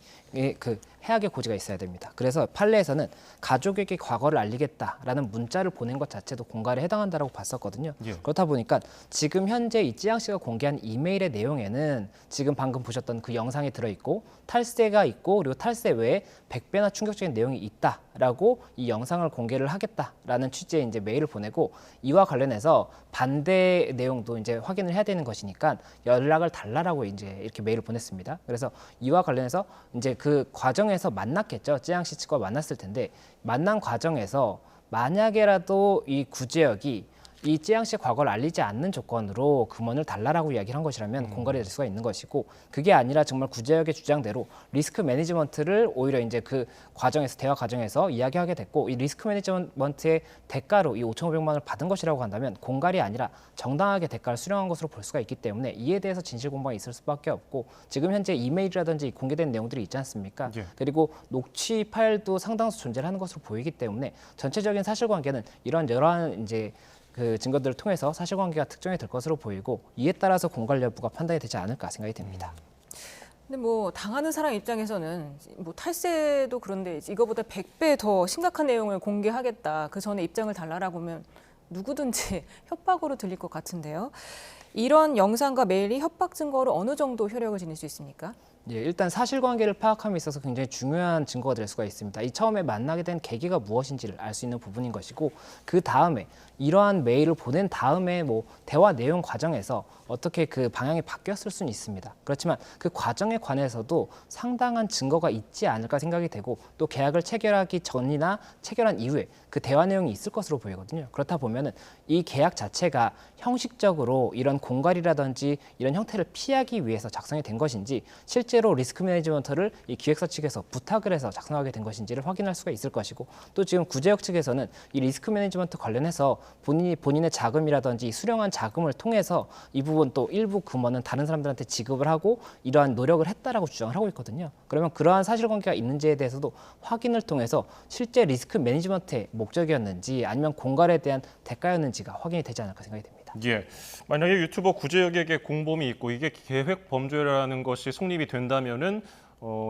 그 해악의 고지가 있어야 됩니다. 그래서 판례에서는 가족에게 과거를 알리겠다라는 문자를 보낸 것 자체도 공갈에 해당한다라고 봤었거든요. 그렇다 보니까 지금 현재 이 쯔양 씨가 공개한 이메일의 내용에는 지금 방금 보셨던 그 영상이 들어있고 탈세가 있고 그리고 탈세 외에 100배나 충격적인 내용이 있다라고 이 영상을 공개를 하겠다라는 취지의 이제 메일을 보내고 이와 관련해서 반대 내용도 이제 확인을 해야 되는 것이니까 연락을 달라라고 이제 이렇게 메일을 보냈습니다. 그래서 이와 관련해서 이제 그 과정에서 만났겠죠. 쯔양 씨 측과 만났을 텐데 만난 과정에서 만약에라도 이 구재혁이 이 쯔양 씨의 과거를 알리지 않는 조건으로 금원을 달라라고 이야기를 한 것이라면 공갈이 될 수가 있는 것이고 그게 아니라 정말 구재혁의 주장대로 리스크 매니지먼트를 오히려 이제 그 과정에서 대화 과정에서 이야기하게 됐고 이 리스크 매니지먼트의 대가로 이 5,500만 원을 받은 것이라고 한다면 공갈이 아니라 정당하게 대가를 수령한 것으로 볼 수가 있기 때문에 이에 대해서 진실 공방이 있을 수밖에 없고 지금 현재 이메일이라든지 공개된 내용들이 있지 않습니까? 그리고 녹취 파일도 상당수 존재를 하는 것으로 보이기 때문에 전체적인 사실관계는 이러한 이제 그 증거들을 통해서 사실관계가 특정이 될 것으로 보이고 이에 따라서 공갈 여부가 판단이 되지 않을까 생각이 됩니다. 근데 당하는 사람 입장에서는 탈세도 그런데 이거보다 100배 더 심각한 내용을 공개하겠다. 그 전에 입장을 달라라고 하면 누구든지 협박으로 들릴 것 같은데요. 이런 영상과 메일이 협박 증거로 어느 정도 효력을 지닐 수 있습니까? 예, 일단 사실관계를 파악함에 있어서 굉장히 중요한 증거가 될 수가 있습니다. 이 처음에 만나게 된 계기가 무엇인지를 알 수 있는 부분인 것이고 그 다음에 이러한 메일을 보낸 다음에 대화 내용 과정에서 어떻게 그 방향이 바뀌었을 수는 있습니다. 그렇지만 그 과정에 관해서도 상당한 증거가 있지 않을까 생각이 되고 또 계약을 체결하기 전이나 체결한 이후에 그 대화 내용이 있을 것으로 보이거든요. 그렇다 보면은 이 계약 자체가 형식적으로 이런 공갈이라든지 이런 형태를 피하기 위해서 작성이 된 것인지 실제로 리스크 매니지먼트를 이 기획사 측에서 부탁을 해서 작성하게 된 것인지를 확인할 수가 있을 것이고 또 지금 구제역 측에서는 이 리스크 매니지먼트 관련해서 본인의 자금이라든지 수령한 자금을 통해서 이 부분 또 일부 금원은 다른 사람들한테 지급을 하고 이러한 노력을 했다라고 주장을 하고 있거든요. 그러면 그러한 사실관계가 있는지에 대해서도 확인을 통해서 실제 리스크 매니지먼트의 목적이었는지 아니면 공갈에 대한 대가였는지가 확인이 되지 않을까 생각이 됩니다. 예, 만약에 유튜버 구제역에게 공범이 있고 이게 계획 범죄라는 것이 성립이 된다면은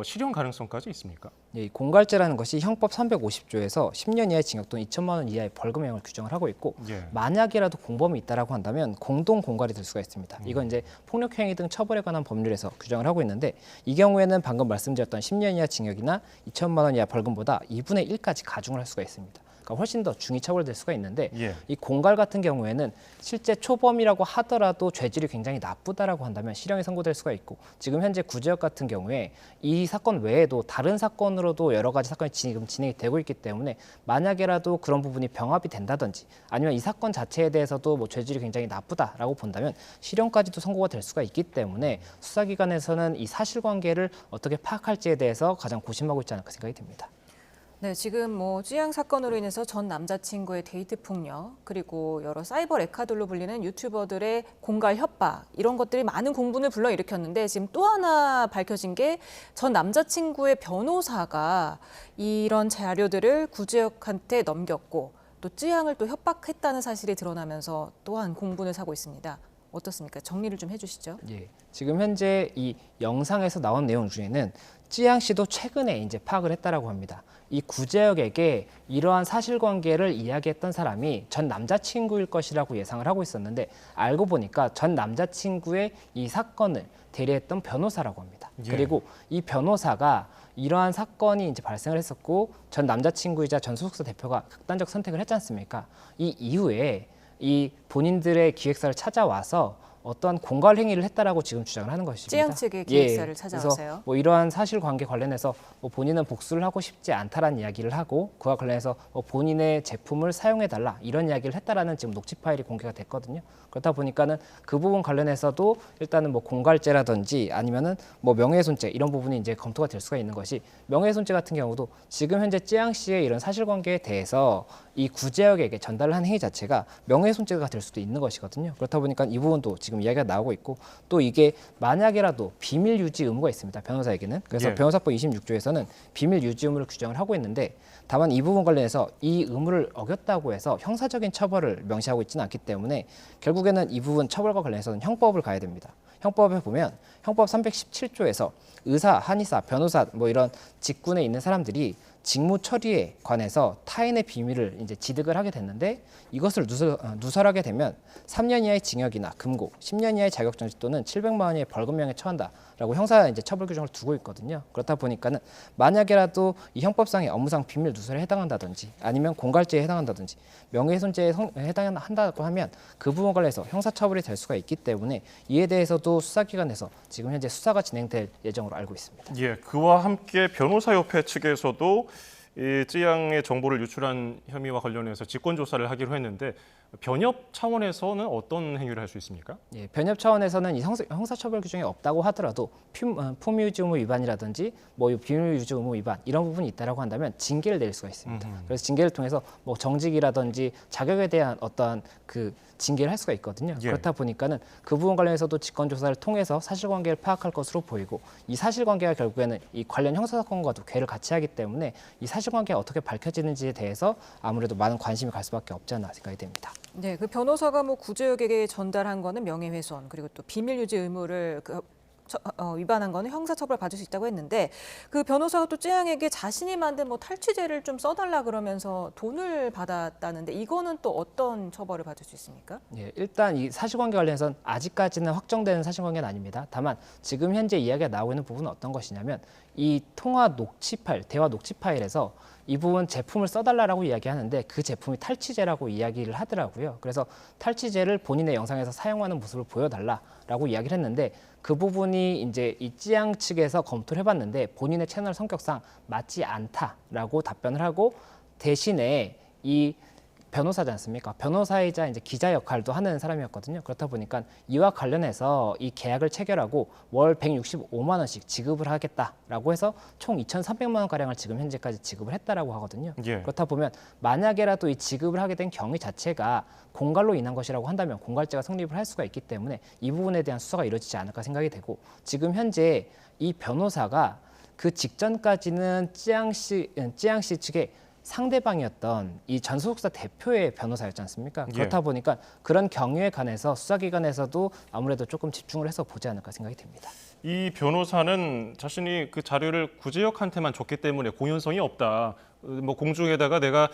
실형 가능성까지 있습니까? 예, 공갈죄라는 것이 형법 350조에서 10년 이하의 징역 또는 2천만 원 이하의 벌금형을 규정을 하고 있고 예. 만약이라도 공범이 있다라고 한다면 공동 공갈이 될 수가 있습니다. 이건 이제 폭력행위 등 처벌에 관한 법률에서 규정을 하고 있는데 이 경우에는 방금 말씀드렸던 10년 이하 징역이나 2천만 원 이하 벌금보다 2분의 1까지 가중을 할 수가 있습니다. 그러니까 훨씬 더 중히 처벌될 수가 있는데 예. 이 공갈 같은 경우에는 실제 초범이라고 하더라도 죄질이 굉장히 나쁘다라고 한다면 실형이 선고될 수가 있고 지금 현재 구제역 같은 경우에 이 사건 외에도 다른 사건으로도 여러 가지 사건이 지금 진행이 되고 있기 때문에 만약에라도 그런 부분이 병합이 된다든지 아니면 이 사건 자체에 대해서도 뭐 죄질이 굉장히 나쁘다라고 본다면 실형까지도 선고가 될 수가 있기 때문에 수사기관에서는 이 사실관계를 어떻게 파악할지에 대해서 가장 고심하고 있지 않을까 생각이 듭니다. 네, 지금 뭐 쯔양 사건으로 인해서 전 남자친구의 데이트 폭력 그리고 여러 사이버 레카들로 불리는 유튜버들의 공갈 협박 이런 것들이 많은 공분을 불러일으켰는데 지금 또 하나 밝혀진 게 전 남자친구의 변호사가 이런 자료들을 구제역한테 넘겼고 또 쯔양을 또 협박했다는 사실이 드러나면서 또한 공분을 사고 있습니다. 어떻습니까? 정리를 좀 해주시죠. 예, 지금 현재 이 영상에서 나온 내용 중에는 쯔양 씨도 최근에 이제 파악을 했다라고 합니다. 이 구제역에게 이러한 사실관계를 이야기했던 사람이 전 남자친구일 것이라고 예상을 하고 있었는데 알고 보니까 전 남자친구의 이 사건을 대리했던 변호사라고 합니다. 예. 그리고 이 변호사가 이러한 사건이 이제 발생을 했었고 전 남자친구이자 전 소속사 대표가 극단적 선택을 했지 않습니까? 이 이후에 이 본인들의 기획사를 찾아와서 어떠한 공갈 행위를 했다라고 지금 주장을 하는 것입니다. 쯔양 측의 기획사를 예, 찾아와서요. 그래서 뭐 이러한 사실관계 관련해서 뭐 본인은 복수를 하고 싶지 않다라는 이야기를 하고 그와 관련해서 뭐 본인의 제품을 사용해달라 이런 이야기를 했다라는 지금 녹취 파일이 공개가 됐거든요. 그렇다 보니까는 그 부분 관련해서도 일단은 뭐 공갈죄라든지 아니면은 뭐 명예훼손죄 이런 부분이 이제 검토가 될 수가 있는 것이 명예훼손죄 같은 경우도 지금 현재 쯔양 씨의 이런 사실관계에 대해서 이 구제역에게 전달을 한 행위 자체가 명예훼손죄가 될 수도 있는 것이거든요. 그렇다 보니까 이 부분도 지금 이야기가 나오고 있고 또 이게 만약이라도 비밀 유지 의무가 있습니다. 변호사에게는. 그래서 예. 변호사법 26조에서는 비밀 유지 의무를 규정을 하고 있는데 다만 이 부분 관련해서 이 의무를 어겼다고 해서 형사적인 처벌을 명시하고 있지는 않기 때문에 결국에는 이 부분 처벌과 관련해서는 형법을 가야 됩니다. 형법에 보면 형법 317조에서 의사, 한의사, 변호사 뭐 이런 직군에 있는 사람들이 직무 처리에 관해서 타인의 비밀을 이제 지득을 하게 됐는데 이것을 누설하게 되면 3년 이하의 징역이나 금고, 10년 이하의 자격정지 또는 700만 원 이하의 벌금형에 처한다라고 형사 이제 처벌 규정을 두고 있거든요. 그렇다 보니까는 만약에라도 이 형법상의 업무상 비밀 누설에 해당한다든지 아니면 공갈죄에 해당한다든지 명예훼손죄에 해당한다고 하면 그 부분 관련해서 형사처벌이 될 수가 있기 때문에 이에 대해서도 수사기관에서 지금 현재 수사가 진행될 예정으로 알고 있습니다. 예, 그와 함께 변호사협회 측에서도 이 쯔양의 정보를 유출한 혐의와 관련해서 직권 조사를 하기로 했는데 변협 차원에서는 어떤 행위를 할 수 있습니까? 예, 변협 차원에서는 이 형사처벌 규정이 없다고 하더라도 품위유지 의무 위반이라든지 뭐 비밀유지 의무 위반 이런 부분이 있다라고 한다면 징계를 내릴 수가 있습니다. 그래서 징계를 통해서 뭐 정직이라든지 자격에 대한 어떠한 그 징계를 할 수가 있거든요. 예. 그렇다 보니까는 그 부분 관련해서도 직권 조사를 통해서 사실관계를 파악할 것으로 보이고 이 사실관계가 결국에는 이 관련 형사사건과도 궤를 같이 하기 때문에 이 사실관계가 어떻게 밝혀지는지에 대해서 아무래도 많은 관심이 갈 수밖에 없지 않나 생각이 됩니다. 네, 그 변호사가 뭐 구제역에게 전달한 거는 명예훼손 그리고 또 비밀유지 의무를 위반한 거는 형사처벌 받을 수 있다고 했는데 그 변호사가 또 쯔양에게 자신이 만든 뭐 탈취제를 좀 써달라 그러면서 돈을 받았다는데 이거는 또 어떤 처벌을 받을 수 있습니까? 예, 일단 이 사실관계 관련해서는 아직까지는 확정되는 사실관계는 아닙니다. 다만 지금 현재 이야기가 나오고 있는 부분은 어떤 것이냐면 이 통화 녹취 파일, 대화 녹취 파일에서 이 부분 제품을 써달라고 이야기하는데 그 제품이 탈취제라고 이야기를 하더라고요. 그래서 탈취제를 본인의 영상에서 사용하는 모습을 보여달라라고 이야기를 했는데 그 부분이 이제 이 쯔양 측에서 검토를 해봤는데 본인의 채널 성격상 맞지 않다라고 답변을 하고 대신에 이 변호사지 않습니까? 변호사이자 이제 기자 역할도 하는 사람이었거든요. 그렇다 보니까 이와 관련해서 이 계약을 체결하고 월 165만 원씩 지급을 하겠다라고 해서 총 2,300만 원 가량을 지금 현재까지 지급을 했다라고 하거든요. 예. 그렇다 보면 만약에라도 이 지급을 하게 된 경위 자체가 공갈로 인한 것이라고 한다면 공갈죄가 성립을 할 수가 있기 때문에 이 부분에 대한 수사가 이루어지지 않을까 생각이 되고, 지금 현재 이 변호사가 그 직전까지는 찌양 씨 측의 상대방이었던 이 전소속사 대표의 변호사였지 않습니까? 예. 그렇다 보니까 그런 경위에 관해서 수사기관에서도 아무래도 조금 집중을 해서 보지 않을까 생각이 됩니다. 이 변호사는 자신이 그 자료를 구제역한테만 줬기 때문에 공연성이 없다. 뭐 공중에다가 내가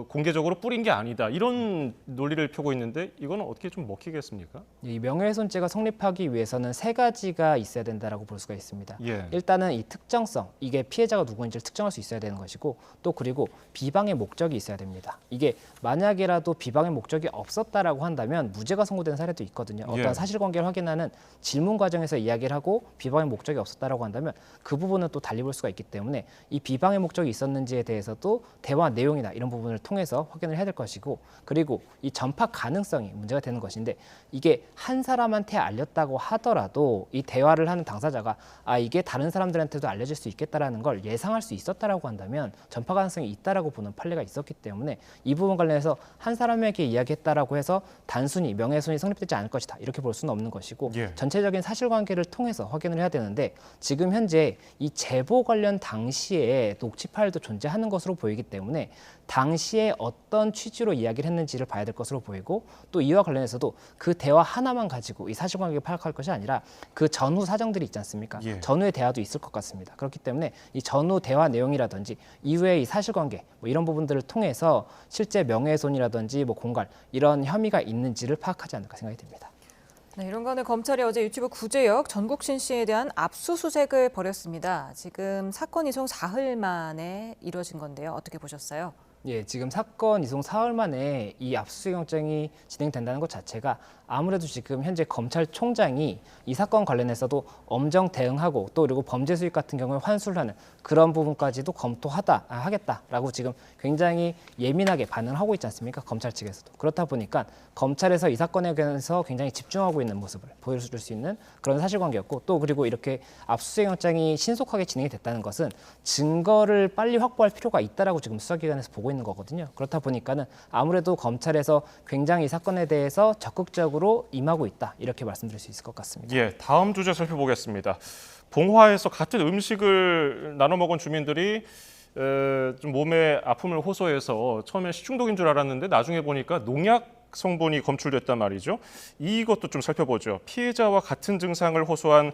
공개적으로 뿌린 게 아니다. 이런 논리를 펴고 있는데 이건 어떻게 좀 먹히겠습니까? 이 명예훼손죄가 성립하기 위해서는 세 가지가 있어야 된다라고 볼 수가 있습니다. 예. 일단은 이 특정성, 이게 피해자가 누구인지를 특정할 수 있어야 되는 것이고, 또 그리고 비방의 목적이 있어야 됩니다. 이게 만약이라도 비방의 목적이 없었다라고 한다면 무죄가 선고된 사례도 있거든요. 어떤 예. 사실관계를 확인하는 질문 과정에서 이야기를 하고 비방의 목적이 없었다라고 한다면 그 부분은 또 달리 볼 수가 있기 때문에 이 비방의 목적이 있었는지에 대해서도 대화 내용이나 이런 부분을 통해서 확인을 해야 될 것이고, 그리고 이 전파 가능성이 문제가 되는 것인데, 이게 한 사람한테 알렸다고 하더라도 이 대화를 하는 당사자가 이게 다른 사람들한테도 알려질 수 있겠다라는 걸 예상할 수 있었다라고 한다면 전파 가능성이 있다라고 보는 판례가 있었기 때문에 이 부분 관련해서 한 사람에게 이야기했다라고 해서 단순히 명예훼손이 성립되지 않을 것이다 이렇게 볼 수는 없는 것이고, 예. 전체적인 사실관계를 통해서 확인을 해야 되는데, 지금 현재 이 제보 관련 당시에 녹취 파일도 존재하는 것으로 보이기 때문에 당시에 어떤 취지로 이야기를 했는지를 봐야 될 것으로 보이고, 또 이와 관련해서도 그 대화 하나만 가지고 이 사실관계를 파악할 것이 아니라 그 전후 사정들이 있지 않습니까? 예. 전후의 대화도 있을 것 같습니다. 그렇기 때문에 이 전후 대화 내용이라든지 이후의 이 사실관계 뭐 이런 부분들을 통해서 실제 명예훼손이라든지 뭐 공갈 이런 혐의가 있는지를 파악하지 않을까 생각이 듭니다. 네, 이런 가운데 검찰이 어제 유튜브 구제역 전국신 씨에 대한 압수수색을 벌였습니다. 지금 사건 이송 사흘 만에 이루어진 건데요. 어떻게 보셨어요? 예, 지금 사건 이송 사흘 만에 이 압수수색 영장이 진행된다는 것 자체가 아무래도 지금 현재 검찰총장이 이 사건 관련해서도 엄정 대응하고, 또 그리고 범죄 수익 같은 경우에 환수를 하는 그런 부분까지도 하겠다라고 지금 굉장히 예민하게 반응을 하고 있지 않습니까? 검찰 측에서도. 그렇다 보니까 검찰에서 이 사건에 관해서 굉장히 집중하고 있는 모습을 보여줄 수 있는 그런 사실관계였고, 또 그리고 이렇게 압수수색 영장이 신속하게 진행이 됐다는 것은 증거를 빨리 확보할 필요가 있다라고 지금 수사기관에서 보고 있는 거거든요. 그렇다 보니까는 아무래도 검찰에서 굉장히 이 사건에 대해서 적극적으로 임하고 있다 이렇게 말씀드릴 수 있을 것 같습니다. 예, 다음 주제 살펴보겠습니다. 봉화에서 같은 음식을 나눠 먹은 주민들이 좀 몸에 아픔을 호소해서 처음에 식중독인 줄 알았는데 나중에 보니까 농약 성분이 검출됐단 말이죠. 이것도 좀 살펴보죠. 피해자와 같은 증상을 호소한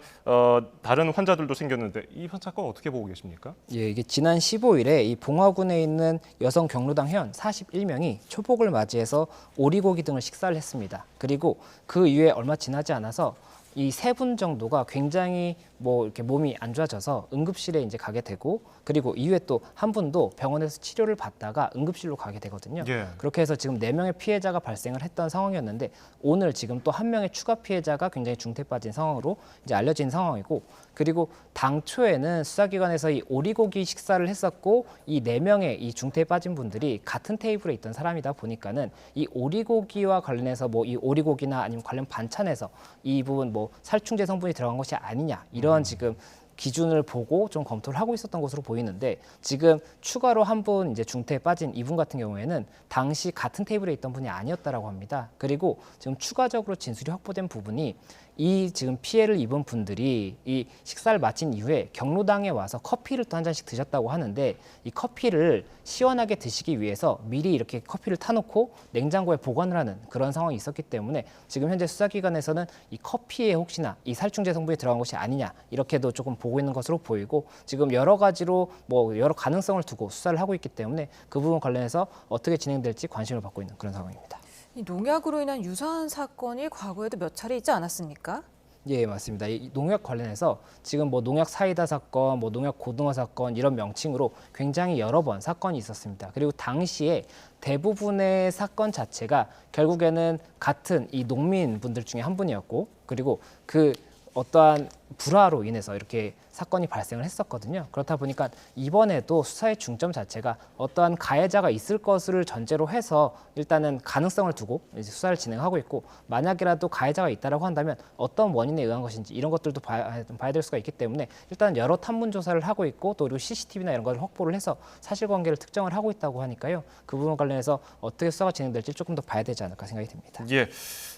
다른 환자들도 생겼는데 이 사건 어떻게 보고 계십니까? 예, 이게 지난 15일에 이 봉화군에 있는 여성 경로당 회원 41명이 초복을 맞이해서 오리고기 등을 식사를 했습니다. 그리고 그 이후에 얼마 지나지 않아서 이 세 분 정도가 굉장히 뭐 이렇게 몸이 안 좋아져서 응급실에 이제 가게 되고, 그리고 이후에 또 한 분도 병원에서 치료를 받다가 응급실로 가게 되거든요. 예. 그렇게 해서 지금 4명의 피해자가 발생을 했던 상황이었는데, 오늘 지금 또 1명의 추가 피해자가 굉장히 중태에 빠진 상황으로 이제 알려진 상황이고, 그리고 당초에는 수사기관에서 이 오리고기 식사를 했었고, 이 4명의 이 중태에 빠진 분들이 같은 테이블에 있던 사람이다 보니까는 이 오리고기와 관련해서 뭐 이 오리고기나 아니면 관련 반찬에서 이 부분 뭐 살충제 성분이 들어간 것이 아니냐 이런 지금 기준을 보고 좀 검토를 하고 있었던 것으로 보이는데, 지금 추가로 한 분 이제 중태에 빠진 이분 같은 경우에는 당시 같은 테이블에 있던 분이 아니었다라고 합니다. 그리고 지금 추가적으로 진술이 확보된 부분이 이 지금 피해를 입은 분들이 이 식사를 마친 이후에 경로당에 와서 커피를 또 한 잔씩 드셨다고 하는데, 이 커피를 시원하게 드시기 위해서 미리 이렇게 커피를 타놓고 냉장고에 보관을 하는 그런 상황이 있었기 때문에 지금 현재 수사기관에서는 이 커피에 혹시나 이 살충제 성분이 들어간 것이 아니냐 이렇게도 조금 보고 있는 것으로 보이고, 지금 여러 가지로 뭐 여러 가능성을 두고 수사를 하고 있기 때문에 그 부분 관련해서 어떻게 진행될지 관심을 받고 있는 그런 상황입니다. 이 농약으로 인한 유사한 사건이 과거에도 몇 차례 있지 않았습니까? 예, 맞습니다. 이 농약 관련해서 지금 뭐 농약 사이다 사건, 뭐 농약 고등어 사건 이런 명칭으로 굉장히 여러 번 사건이 있었습니다. 그리고 당시에 대부분의 사건 자체가 결국에는 같은 이 농민분들 중에 한 분이었고, 그리고 그 어떠한 불화로 인해서 이렇게 사건이 발생을 했었거든요. 그렇다 보니까 이번에도 수사의 중점 자체가 어떠한 가해자가 있을 것을 전제로 해서 일단은 가능성을 두고 이제 수사를 진행하고 있고, 만약이라도 가해자가 있다라고 한다면 어떤 원인에 의한 것인지 이런 것들도 봐야 될 수가 있기 때문에 일단 여러 탐문 조사를 하고 있고, 또 그리고 CCTV나 이런 걸 확보를 해서 사실관계를 특정을 하고 있다고 하니까요. 그 부분 관련해서 어떻게 수사가 진행될지 조금 더 봐야 되지 않을까 생각이 듭니다. 예.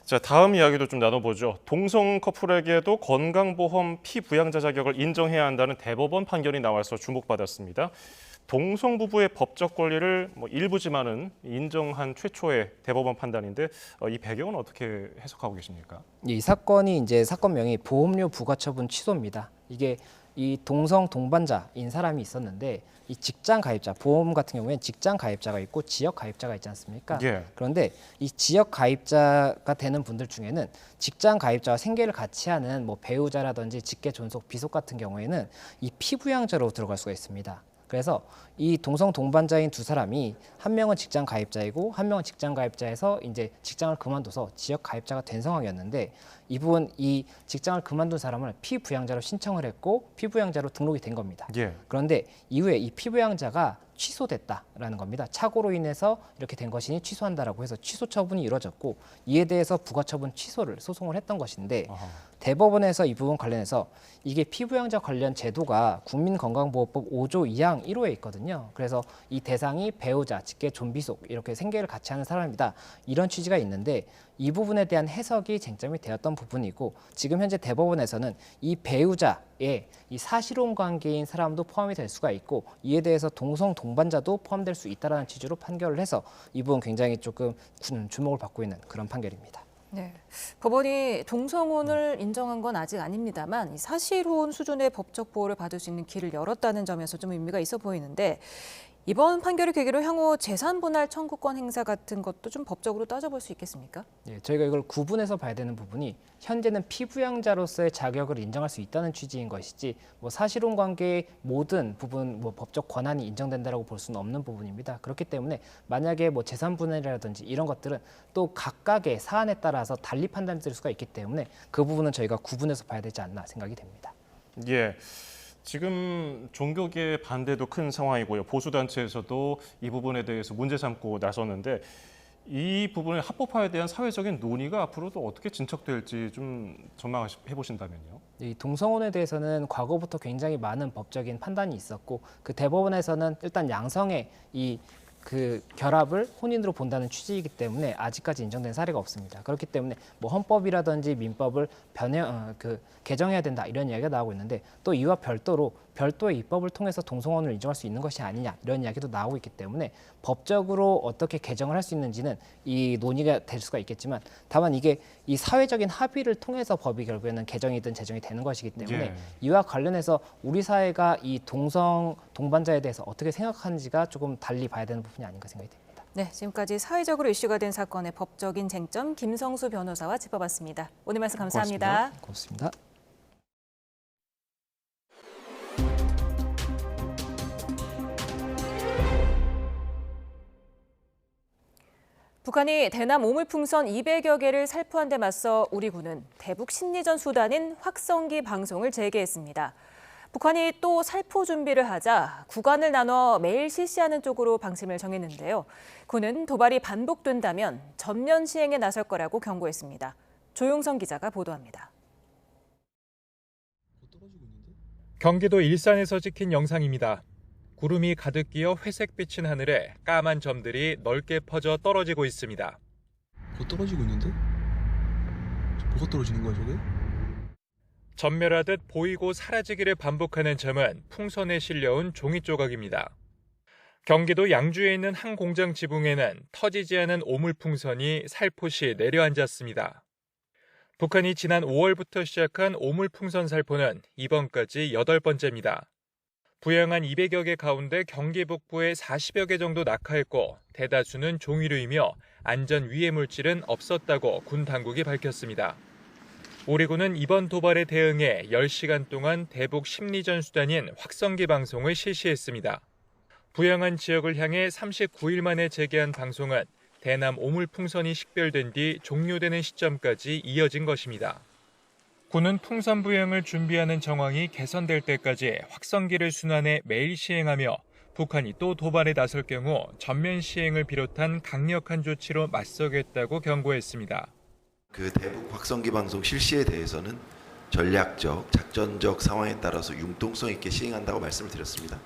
자, 다음 이야기도 좀 나눠보죠. 동성 커플에게도 건강보험 피부양자 자격을 인정해야 한다는 대법원 판결이 나와서 주목받았습니다. 동성 부부의 법적 권리를 일부지만은 인정한 최초의 대법원 판단인데 이 배경은 어떻게 해석하고 계십니까? 이 사건이 이제 사건명이 보험료 부과처분 취소입니다. 이게 이 동성 동반자인 사람이 있었는데, 이 직장 가입자, 보험 같은 경우에는 직장 가입자가 있고 지역 가입자가 있지 않습니까? 예. 그런데 이 지역 가입자가 되는 분들 중에는 직장 가입자와 생계를 같이 하는 배우자라든지 직계 존속 비속 같은 경우에는 이 피부양자로 들어갈 수가 있습니다. 그래서 이 동성 동반자인 두 사람이 한 명은 직장 가입자이고 한 명은 직장 가입자에서 이제 직장을 그만둬서 지역 가입자가 된 상황이었는데, 이 부분 이 직장을 그만둔 사람을 피부양자로 신청을 했고 피부양자로 등록이 된 겁니다. 예. 그런데 이후에 이 피부양자가 취소됐다라는 겁니다. 착오로 인해서 이렇게 된 것이니 취소한다라고 해서 취소 처분이 이루어졌고, 이에 대해서 부가처분 취소를 소송을 했던 것인데, 대법원에서 이 부분 관련해서 이게 피부양자 관련 제도가 국민건강보호법 5조 2항 1호에 있거든요. 그래서 이 대상이 배우자, 직계 존비속 이렇게 생계를 같이 하는 사람이다, 이런 취지가 있는데, 이 부분에 대한 해석이 쟁점이 되었던 부분이고, 지금 현재 대법원에서는 이 배우자의 이 사실혼 관계인 사람도 포함이 될 수가 있고, 이에 대해서 동성 동반자도 포함될 수 있다라는 취지로 판결을 해서 이 부분 굉장히 조금 주목을 받고 있는 그런 판결입니다. 네, 법원이 동성혼을 인정한 건 아직 아닙니다만 사실혼 수준의 법적 보호를 받을 수 있는 길을 열었다는 점에서 좀 의미가 있어 보이는데, 이번 판결을 계기로 향후 재산 분할 청구권 행사 같은 것도 좀 법적으로 따져볼 수 있겠습니까? 예, 저희가 이걸 구분해서 봐야 되는 부분이, 현재는 피부양자로서의 자격을 인정할 수 있다는 취지인 것이지 사실혼 관계의 모든 부분 법적 권한이 인정된다라고 볼 수는 없는 부분입니다. 그렇기 때문에 만약에 재산 분할이라든지 이런 것들은 또 각각의 사안에 따라서 달리 판단될 수가 있기 때문에 그 부분은 저희가 구분해서 봐야 되지 않나 생각이 됩니다. 예. 지금 종교계 반대도 큰 상황이고요. 보수단체에서도 이 부분에 대해서 문제 삼고 나섰는데, 이 부분의 합법화에 대한 사회적인 논의가 앞으로도 어떻게 진척될지 좀 전망해 보신다면요. 이 동성혼에 대해서는 과거부터 굉장히 많은 법적인 판단이 있었고, 그 대법원에서는 일단 양성의 그 결합을 혼인으로 본다는 취지이기 때문에 아직까지 인정된 사례가 없습니다. 그렇기 때문에 헌법이라든지 민법을 개정해야 된다, 이런 이야기가 나오고 있는데, 또 이와 별도의 입법을 통해서 동성혼을 인정할 수 있는 것이 아니냐, 이런 이야기도 나오고 있기 때문에 법적으로 어떻게 개정을 할 수 있는지는 이 논의가 될 수가 있겠지만, 다만 이게 이 사회적인 합의를 통해서 법이 결국에는 개정이든 제정이 되는 것이기 때문에 이와 관련해서 우리 사회가 이 동성 동반자에 대해서 어떻게 생각하는지가 조금 달리 봐야 되는 부분이 아닌가 생각이 듭니다. 네, 지금까지 사회적으로 이슈가 된 사건의 법적인 쟁점 김성수 변호사와 짚어봤습니다. 오늘 말씀 감사합니다. 고맙습니다. 북한이 대남 오물풍선 200여 개를 살포한 데 맞서 우리 군은 대북 심리전 수단인 확성기 방송을 재개했습니다. 북한이 또 살포 준비를 하자 구간을 나눠 매일 실시하는 쪽으로 방침을 정했는데요. 군은 도발이 반복된다면 전면 시행에 나설 거라고 경고했습니다. 조용성 기자가 보도합니다. 경기도 일산에서 찍힌 영상입니다. 구름이 가득 끼어 회색 비친 하늘에 까만 점들이 넓게 퍼져 떨어지고 있습니다. 뭐 떨어지고 있는데? 뭐가 떨어지는 거야 저게? 전멸하듯 보이고 사라지기를 반복하는 점은 풍선에 실려온 종이 조각입니다. 경기도 양주에 있는 한 공장 지붕에는 터지지 않은 오물풍선이 살포시 내려앉았습니다. 북한이 지난 5월부터 시작한 오물풍선 살포는 이번까지 8번째입니다. 부양한 200여 개 가운데 경기 북부에 40여 개 정도 낙하했고 대다수는 종이류이며 안전 위해 물질은 없었다고 군 당국이 밝혔습니다. 우리 군은 이번 도발에 대응해 10시간 동안 대북 심리전 수단인 확성기 방송을 실시했습니다. 부양한 지역을 향해 39일 만에 재개한 방송은 대남 오물풍선이 식별된 뒤 종료되는 시점까지 이어진 것입니다. 군은 풍선부양을 준비하는 정황이 개선될 때까지 확성기를 순환해 매일 시행하며 북한이 또 도발에 나설 경우 전면 시행을 비롯한 강력한 조치로 맞서겠다고 경고했습니다. 그 대북 확성기 방송 실시에 대해서는 전략적, 작전적 상황에 따라서 융통성 있게 시행한다고 말씀을 드렸습니다.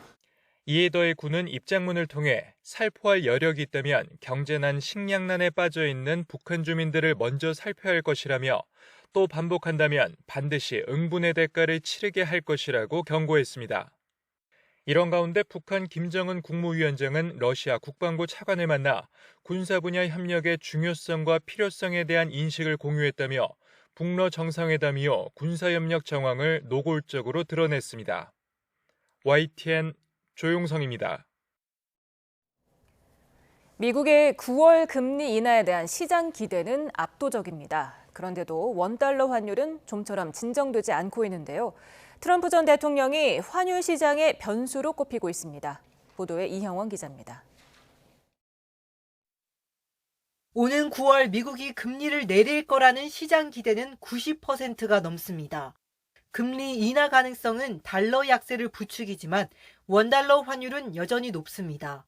이에 더해 군은 입장문을 통해 살포할 여력이 있다면 경제난, 식량난에 빠져 있는 북한 주민들을 먼저 살펴야 할 것이라며 또 반복한다면 반드시 응분의 대가를 치르게 할 것이라고 경고했습니다. 이런 가운데 북한 김정은 국무위원장은 러시아 국방부 차관을 만나 군사 분야 협력의 중요성과 필요성에 대한 인식을 공유했다며 북러 정상회담 이후 군사협력 정황을 노골적으로 드러냈습니다. YTN 조용성입니다. 미국의 9월 금리 인하에 대한 시장 기대는 압도적입니다. 그런데도 원달러 환율은 좀처럼 진정되지 않고 있는데요. 트럼프 전 대통령이 환율 시장의 변수로 꼽히고 있습니다. 보도에 이형원 기자입니다. 오는 9월 미국이 금리를 내릴 거라는 시장 기대는 90%가 넘습니다. 금리 인하 가능성은 달러 약세를 부추기지만 원달러 환율은 여전히 높습니다.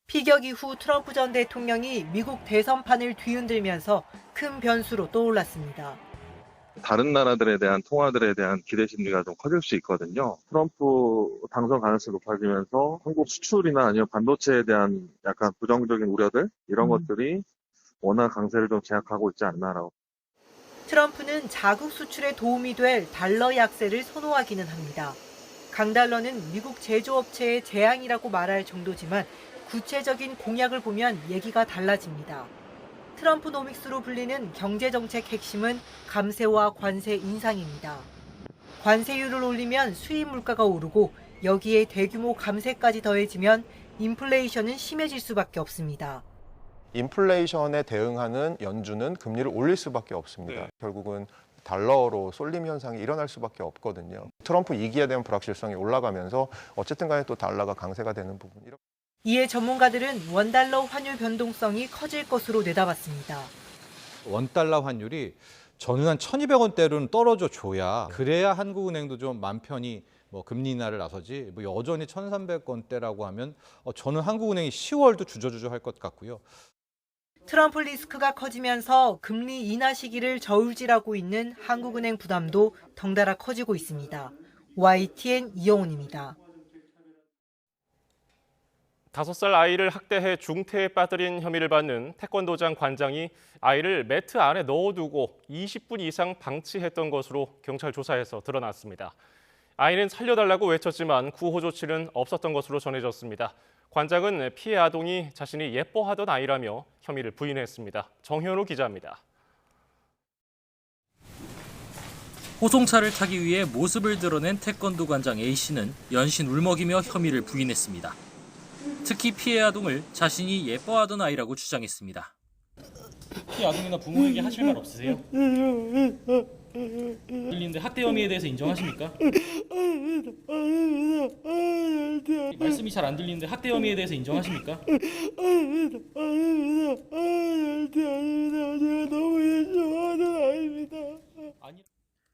피격 이후 트럼프 전 대통령이 미국 대선판을 뒤흔들면서 큰 변수로 떠올랐습니다. 다른 나라들에 대한 통화들에 대한 기대 심리가 좀 커질 수 있거든요. 트럼프 당선 가능성이 높아지면서 한국 수출이나 아니면 반도체에 대한 약간 부정적인 우려들 이런 것들이 워낙 강세를 좀 제약하고 있지 않나라고. 트럼프는 자국 수출에 도움이 될 달러 약세를 선호하기는 합니다. 강달러는 미국 제조업체의 재앙이라고 말할 정도지만 구체적인 공약을 보면 얘기가 달라집니다. 트럼프노믹스로 불리는 경제정책 핵심은 감세와 관세 인상입니다. 관세율을 올리면 수입 물가가 오르고 여기에 대규모 감세까지 더해지면 인플레이션은 심해질 수밖에 없습니다. 인플레이션에 대응하는 연준은 금리를 올릴 수밖에 없습니다. 결국은 달러로 쏠림 현상이 일어날 수밖에 없거든요. 트럼프 2기에 대한 불확실성이 올라가면서 어쨌든 간에 또 달러가 강세가 되는 부분. 이에 전문가들은 원달러 환율 변동성이 커질 것으로 내다봤습니다. 원달러 환율이 저는 한 1,200원대로는 떨어져 줘야 그래야 한국은행도 좀 맘 편히 금리 인하를 나서지 여전히 1,300원대라고 하면 저는 한국은행이 10월도 주저주저 할 것 같고요. 트럼프 리스크가 커지면서 금리 인하 시기를 저울질하고 있는 한국은행 부담도 덩달아 커지고 있습니다. YTN 이영훈입니다. 5살 아이를 학대해 중태에 빠뜨린 혐의를 받는 태권도장 관장이 아이를 매트 안에 넣어두고 20분 이상 방치했던 것으로 경찰 조사에서 드러났습니다. 아이는 살려달라고 외쳤지만 구호 조치는 없었던 것으로 전해졌습니다. 관장은 피해 아동이 자신이 예뻐하던 아이라며 혐의를 부인했습니다. 정현우 기자입니다. 호송차를 타기 위해 모습을 드러낸 태권도 관장 A씨는 연신 울먹이며 혐의를 부인했습니다. 특히 피해 아동을 자신이 예뻐하던 아이라고 주장했습니다. 피해 아동이나 부모에게 하실 말 없으세요? 들리는데 학대 혐의에 대해서 인정하십니까? 말씀이 잘 안 들리는데 학대 혐의에 대해서 인정하십니까?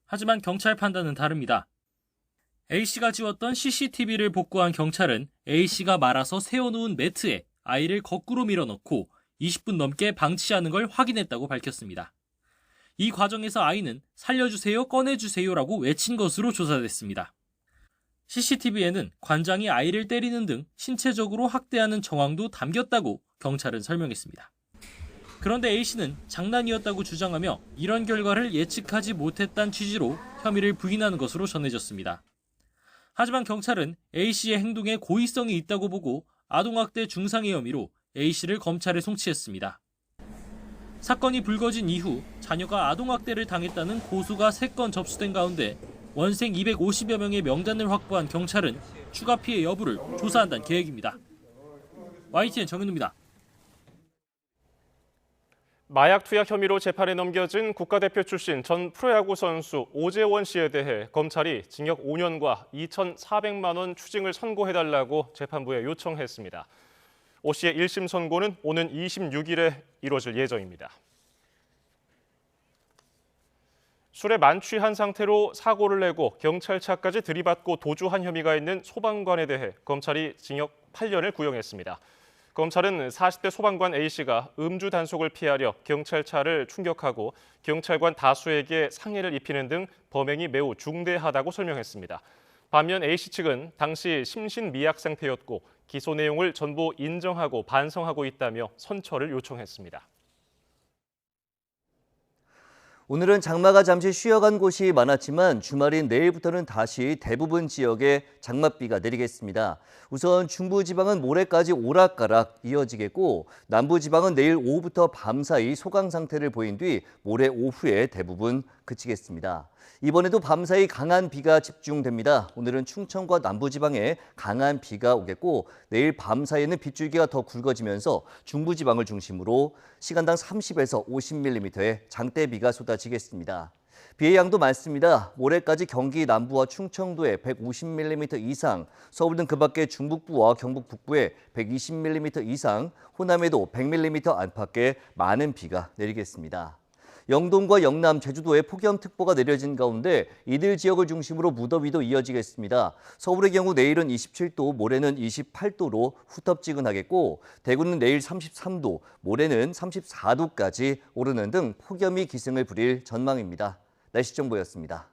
하지만 경찰 판단은 다릅니다. A씨가 지웠던 CCTV를 복구한 경찰은 A씨가 말아서 세워놓은 매트에 아이를 거꾸로 밀어넣고 20분 넘게 방치하는 걸 확인했다고 밝혔습니다. 이 과정에서 아이는 살려주세요, 꺼내주세요라고 외친 것으로 조사됐습니다. CCTV에는 관장이 아이를 때리는 등 신체적으로 학대하는 정황도 담겼다고 경찰은 설명했습니다. 그런데 A씨는 장난이었다고 주장하며 이런 결과를 예측하지 못했다는 취지로 혐의를 부인하는 것으로 전해졌습니다. 하지만 경찰은 A씨의 행동에 고의성이 있다고 보고 아동학대 중상해 혐의로 A씨를 검찰에 송치했습니다. 사건이 불거진 이후 자녀가 아동학대를 당했다는 고소가 3건 접수된 가운데 원생 250여 명의 명단을 확보한 경찰은 추가 피해 여부를 조사한다는 계획입니다. YTN 정현우입니다. 마약 투약 혐의로 재판에 넘겨진 국가대표 출신 전 프로야구 선수 오재원 씨에 대해 검찰이 징역 5년과 2,400만 원 추징을 선고해달라고 재판부에 요청했습니다. 오 씨의 1심 선고는 오는 26일에 이루어질 예정입니다. 술에 만취한 상태로 사고를 내고 경찰차까지 들이받고 도주한 혐의가 있는 소방관에 대해 검찰이 징역 8년을 구형했습니다. 검찰은 40대 소방관 A씨가 음주 단속을 피하려 경찰차를 충격하고 경찰관 다수에게 상해를 입히는 등 범행이 매우 중대하다고 설명했습니다. 반면 A씨 측은 당시 심신미약 상태였고 기소 내용을 전부 인정하고 반성하고 있다며 선처를 요청했습니다. 오늘은 장마가 잠시 쉬어간 곳이 많았지만 주말인 내일부터는 다시 대부분 지역에 장맛비가 내리겠습니다. 우선 중부지방은 모레까지 오락가락 이어지겠고 남부지방은 내일 오후부터 밤사이 소강 상태를 보인 뒤 모레 오후에 대부분 그치겠습니다. 이번에도 밤사이 강한 비가 집중됩니다. 오늘은 충청과 남부지방에 강한 비가 오겠고 내일 밤사이에는 빗줄기가 더 굵어지면서 중부지방을 중심으로 시간당 30에서 50mm의 장대비가 쏟아지겠습니다. 비의 양도 많습니다. 모레까지 경기 남부와 충청도에 150mm 이상, 서울 등 그밖의 중북부와 경북 북부에 120mm 이상, 호남에도 100mm 안팎의 많은 비가 내리겠습니다. 영동과 영남, 제주도에 폭염특보가 내려진 가운데 이들 지역을 중심으로 무더위도 이어지겠습니다. 서울의 경우 내일은 27도, 모레는 28도로 후텁지근하겠고 대구는 내일 33도, 모레는 34도까지 오르는 등 폭염이 기승을 부릴 전망입니다. 날씨 정보였습니다.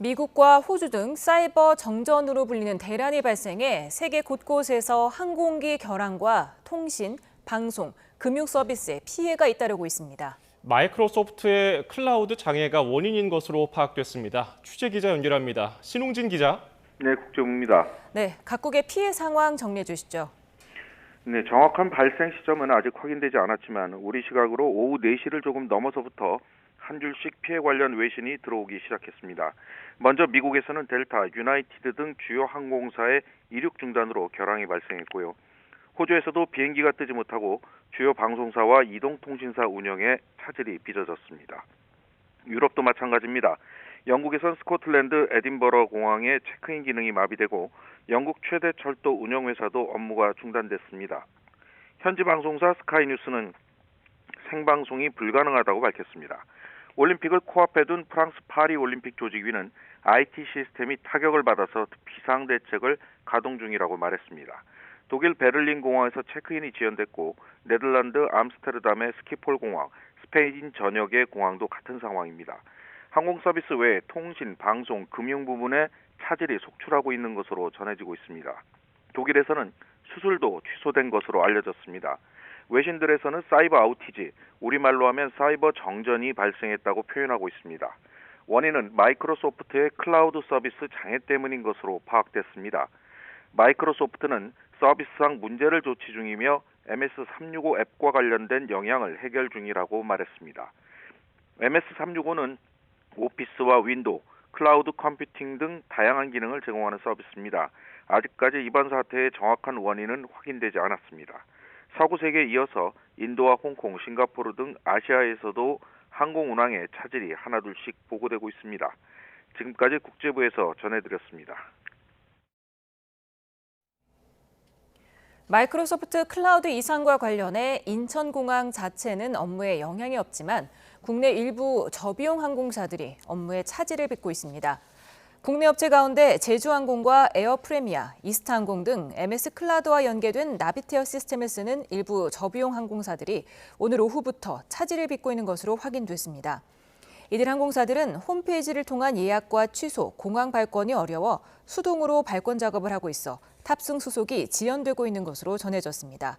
미국과 호주 등 사이버 정전으로 불리는 대란이 발생해 세계 곳곳에서 항공기 결항과 통신, 방송, 금융 서비스에 피해가 잇따르고 있습니다. 마이크로소프트의 클라우드 장애가 원인인 것으로 파악됐습니다. 취재 기자 연결합니다. 신웅진 기자. 네, 국제부입니다. 네, 각국의 피해 상황 정리해 주시죠. 네, 정확한 발생 시점은 아직 확인되지 않았지만 우리 시각으로 오후 4시를 조금 넘어서부터 한 줄씩 피해 관련 외신이 들어오기 시작했습니다. 먼저 미국에서는 델타, 유나이티드 등 주요 항공사의 이륙 중단으로 결항이 발생했고요. 호주에서도 비행기가 뜨지 못하고 주요 방송사와 이동통신사 운영에 차질이 빚어졌습니다. 유럽도 마찬가지입니다. 영국에선 스코틀랜드 에딘버러 공항의 체크인 기능이 마비되고 영국 최대 철도 운영회사도 업무가 중단됐습니다. 현지 방송사 스카이뉴스는 생방송이 불가능하다고 밝혔습니다. 올림픽을 코앞에 둔 프랑스 파리 올림픽 조직위는 IT 시스템이 타격을 받아서 비상대책을 가동 중이라고 말했습니다. 독일 베를린 공항에서 체크인이 지연됐고 네덜란드 암스테르담의 스키폴 공항, 스페인 전역의 공항도 같은 상황입니다. 항공 서비스 외에 통신, 방송, 금융 부분에 차질이 속출하고 있는 것으로 전해지고 있습니다. 독일에서는 수술도 취소된 것으로 알려졌습니다. 외신들에서는 사이버 아우티지, 우리말로 하면 사이버 정전이 발생했다고 표현하고 있습니다. 원인은 마이크로소프트의 클라우드 서비스 장애 때문인 것으로 파악됐습니다. 마이크로소프트는 서비스상 문제를 조치 중이며 MS365 앱과 관련된 영향을 해결 중이라고 말했습니다. MS365는 오피스와 윈도우, 클라우드 컴퓨팅 등 다양한 기능을 제공하는 서비스입니다. 아직까지 이번 사태의 정확한 원인은 확인되지 않았습니다. 서구 세계에 이어서 인도와 홍콩, 싱가포르 등 아시아에서도 항공 운항에 차질이 하나둘씩 보고되고 있습니다. 지금까지 국제부에서 전해드렸습니다. 마이크로소프트 클라우드 이상과 관련해 인천공항 자체는 업무에 영향이 없지만 국내 일부 저비용 항공사들이 업무에 차질을 빚고 있습니다. 국내 업체 가운데 제주항공과 에어프레미아, 이스타항공 등 MS 클라우드와 연계된 나비테어 시스템을 쓰는 일부 저비용 항공사들이 오늘 오후부터 차질을 빚고 있는 것으로 확인됐습니다. 이들 항공사들은 홈페이지를 통한 예약과 취소, 공항 발권이 어려워 수동으로 발권 작업을 하고 있어 탑승 수속이 지연되고 있는 것으로 전해졌습니다.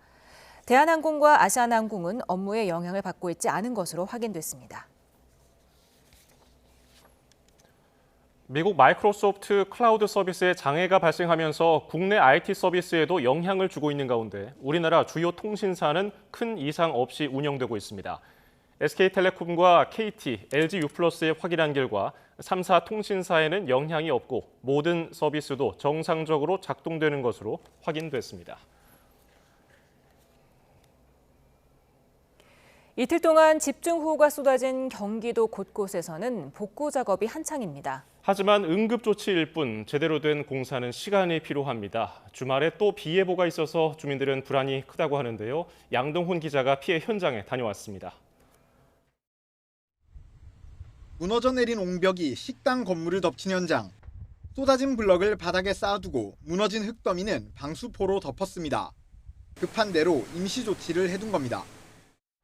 대한항공과 아시아나항공은 업무에 영향을 받고 있지 않은 것으로 확인됐습니다. 미국 마이크로소프트 클라우드 서비스에 장애가 발생하면서 국내 IT 서비스에도 영향을 주고 있는 가운데 우리나라 주요 통신사는 큰 이상 없이 운영되고 있습니다. SK텔레콤과 KT, LG유플러스에 확인한 결과 3사 통신사에는 영향이 없고 모든 서비스도 정상적으로 작동되는 것으로 확인됐습니다. 이틀 동안 집중호우가 쏟아진 경기도 곳곳에서는 복구 작업이 한창입니다. 하지만 응급조치일 뿐 제대로 된 공사는 시간이 필요합니다. 주말에 또 비 예보가 있어서 주민들은 불안이 크다고 하는데요. 양동훈 기자가 피해 현장에 다녀왔습니다. 무너져 내린 옹벽이 식당 건물을 덮친 현장. 쏟아진 블럭을 바닥에 쌓아두고 무너진 흙더미는 방수포로 덮었습니다. 급한 대로 임시 조치를 해둔 겁니다.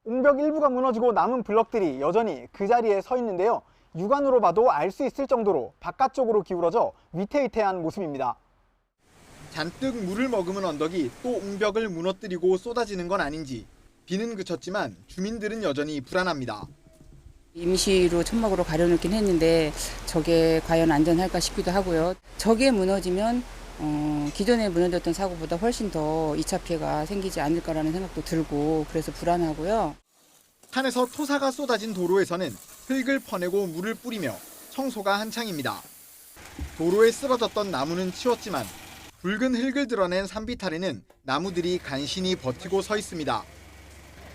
옹벽 일부가 무너지고 남은 블럭들이 여전히 그 자리에 서 있는데요. 육안으로 봐도 알 수 있을 정도로 바깥쪽으로 기울어져 위태위태한 모습입니다. 잔뜩 물을 머금은 언덕이 또 옹벽을 무너뜨리고 쏟아지는 건 아닌지 비는 그쳤지만 주민들은 여전히 불안합니다. 임시로 천막으로 가려놓긴 했는데 저게 과연 안전할까 싶기도 하고요. 저게 무너지면 기존에 무너졌던 사고보다 훨씬 더 2차 피해가 생기지 않을까라는 생각도 들고 그래서 불안하고요. 산에서 토사가 쏟아진 도로에서는 흙을 퍼내고 물을 뿌리며 청소가 한창입니다. 도로에 쓰러졌던 나무는 치웠지만 붉은 흙을 드러낸 산비탈에는 나무들이 간신히 버티고 서 있습니다.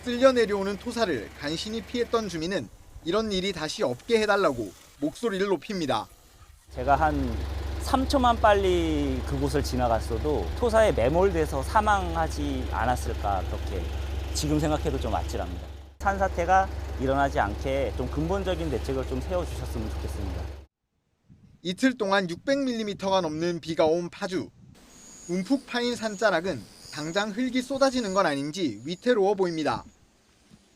쓸려 내려오는 토사를 간신히 피했던 주민은 이런 일이 다시 없게 해달라고 목소리를 높입니다. 제가 한 3초만 빨리 그곳을 지나갔어도 토사에 매몰돼서 사망하지 않았을까 그렇게 지금 생각해도 좀 아찔합니다. 산사태가 일어나지 않게 좀 근본적인 대책을 좀 세워주셨으면 좋겠습니다. 이틀 동안 600mm가 넘는 비가 온 파주. 움푹 파인 산자락은 당장 흙이 쏟아지는 건 아닌지 위태로워 보입니다.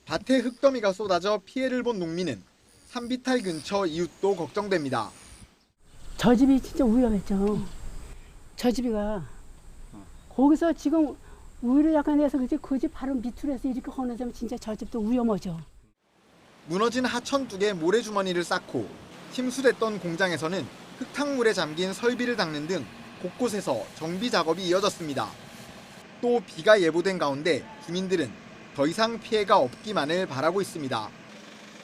밭에 흙더미가 쏟아져 피해를 본 농민은 산비탈 근처 이웃도 걱정됩니다. 저 집이 진짜 위험했죠. 저 집이가 거기서 지금 우위를 약간 해서 그지 그 집 바로 밑으로서 이렇게 건너자면 진짜 저 집도 위험하죠. 무너진 하천 둑에 모래주머니를 쌓고 침수됐던 공장에서는 흙탕물에 잠긴 설비를 닦는 등 곳곳에서 정비 작업이 이어졌습니다. 또 비가 예보된 가운데 주민들은 더 이상 피해가 없기만을 바라고 있습니다.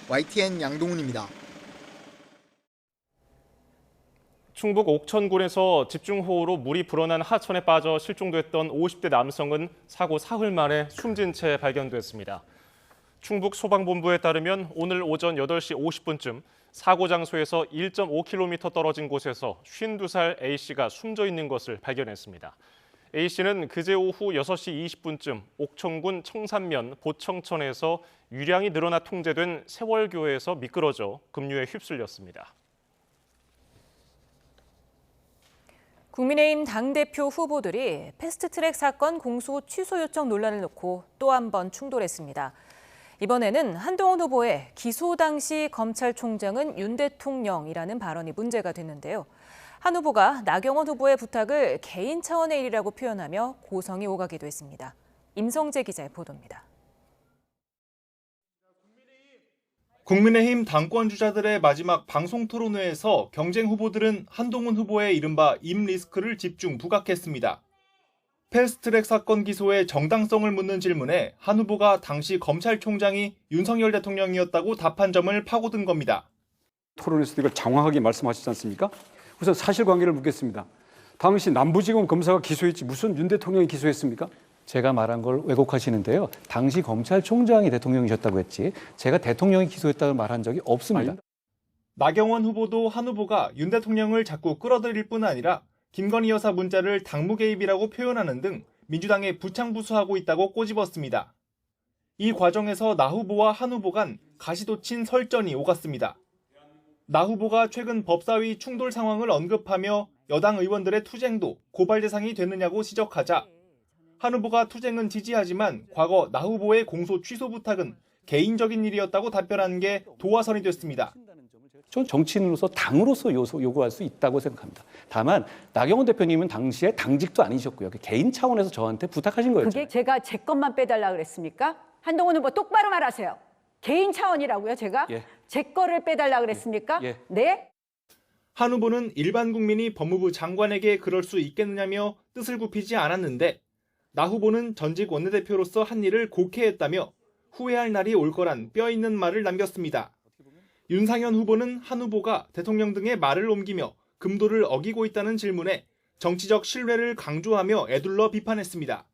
YTN 양동훈입니다. 충북 옥천군에서 집중호우로 물이 불어난 하천에 빠져 실종됐던 50대 남성은 사고 사흘 만에 숨진 채 발견됐습니다. 충북 소방본부에 따르면 오늘 오전 8시 50분쯤 사고 장소에서 1.5km 떨어진 곳에서 52살 A씨가 숨져 있는 것을 발견했습니다. A씨는 그제 오후 6시 20분쯤 옥천군 청산면 보청천에서 유량이 늘어나 통제된 세월교에서 미끄러져 급류에 휩쓸렸습니다. 국민의힘 당대표 후보들이 패스트트랙 사건 공소 취소 요청 논란을 놓고 또 한 번 충돌했습니다. 이번에는 한동훈 후보의 기소 당시 검찰총장은 윤 대통령이라는 발언이 문제가 됐는데요. 한 후보가 나경원 후보의 부탁을 개인 차원의 일이라고 표현하며 고성이 오가기도 했습니다. 임성재 기자의 보도입니다. 국민의힘 당권 주자들의 마지막 방송 토론회에서 경쟁 후보들은 한동훈 후보의 이른바 임리스크를 집중 부각했습니다. 패스트트랙 사건 기소의 정당성을 묻는 질문에 한 후보가 당시 검찰총장이 윤석열 대통령이었다고 답한 점을 파고든 겁니다. 토론에서도 이걸 장황하게 말씀하시지 않습니까? 우선 사실관계를 묻겠습니다. 당시 남부지검 검사가 기소했지 무슨 윤 대통령이 기소했습니까? 제가 말한 걸 왜곡하시는데요. 당시 검찰총장이 대통령이셨다고 했지 제가 대통령이 기소했다고 말한 적이 없습니다. 나경원 후보도 한 후보가 윤 대통령을 자꾸 끌어들일 뿐 아니라 김건희 여사 문자를 당무 개입이라고 표현하는 등 민주당에 부창부수하고 있다고 꼬집었습니다. 이 과정에서 나 후보와 한 후보 간 가시도친 설전이 오갔습니다. 나 후보가 최근 법사위 충돌 상황을 언급하며 여당 의원들의 투쟁도 고발 대상이 됐느냐고 지적하자 한 후보가 투쟁은 지지하지만 과거 나 후보의 공소 취소 부탁은 개인적인 일이었다고 답변한 게 도화선이 됐습니다. 전 정치인으로서 당으로서 요구할 수 있다고 생각합니다. 다만 나경원 대표님은 당시에 당직도 아니셨고요. 개인 차원에서 저한테 부탁하신 거였죠. 그게 제가 제 것만 빼달라 그랬습니까? 한동훈 후보 똑바로 말하세요. 개인 차원이라고요, 제가? 예. 제 거를 빼달라 그랬습니까? 예. 네? 한 후보는 일반 국민이 법무부 장관에게 그럴 수 있겠느냐며 뜻을 굽히지 않았는데 나 후보는 전직 원내대표로서 한 일을 곡해했다며 후회할 날이 올 거란 뼈있는 말을 남겼습니다. 윤상현 후보는 한 후보가 대통령 등의 말을 옮기며 금도를 어기고 있다는 질문에 정치적 신뢰를 강조하며 에둘러 비판했습니다.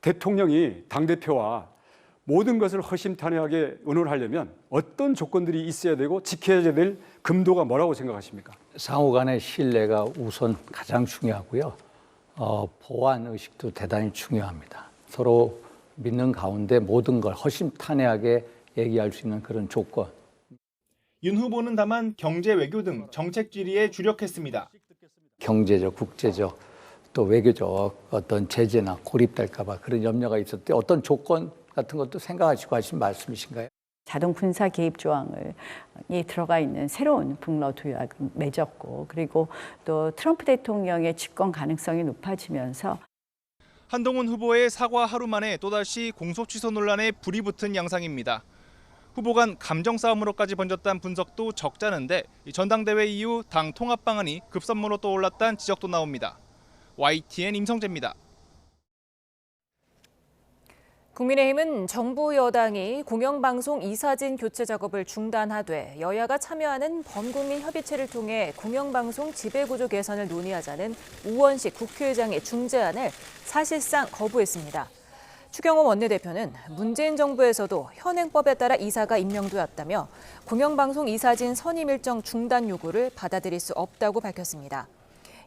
대통령이 당대표와 모든 것을 허심탄회하게 의논하려면 어떤 조건들이 있어야 되고 지켜야 될 금도가 뭐라고 생각하십니까? 상호 간의 신뢰가 우선 가장 중요하고요. 보안 의식도 대단히 중요합니다. 서로 믿는 가운데 모든 걸 허심탄회하게 얘기할 수 있는 그런 조건. 윤 후보는 다만 경제 외교 등 정책 질의에 주력했습니다. 경제적, 국제적, 또 외교적 어떤 제재나 고립될까 봐 그런 염려가 있을 때 어떤 조건 같은 것도 생각하시고 하신 말씀이신가요? 자동 군사 개입 조항이 들어가 있는 새로운 북러 조약을 맺었고, 그리고 또 트럼프 대통령의 집권 가능성이 높아지면서 한동훈 후보의 사과 하루 만에 또다시 공소 취소 논란에 불이 붙은 양상입니다. 후보 간 감정 싸움으로까지 번졌다는 분석도 적잖은데 전당대회 이후 당 통합 방안이 급선무로 떠올랐다는 지적도 나옵니다. YTN 임성재입니다. 국민의힘은 정부 여당이 공영방송 이사진 교체 작업을 중단하되 여야가 참여하는 범국민 협의체를 통해 공영방송 지배구조 개선을 논의하자는 우원식 국회의장의 중재안을 사실상 거부했습니다. 추경호 원내대표는 문재인 정부에서도 현행법에 따라 이사가 임명되었다며 공영방송 이사진 선임 일정 중단 요구를 받아들일 수 없다고 밝혔습니다.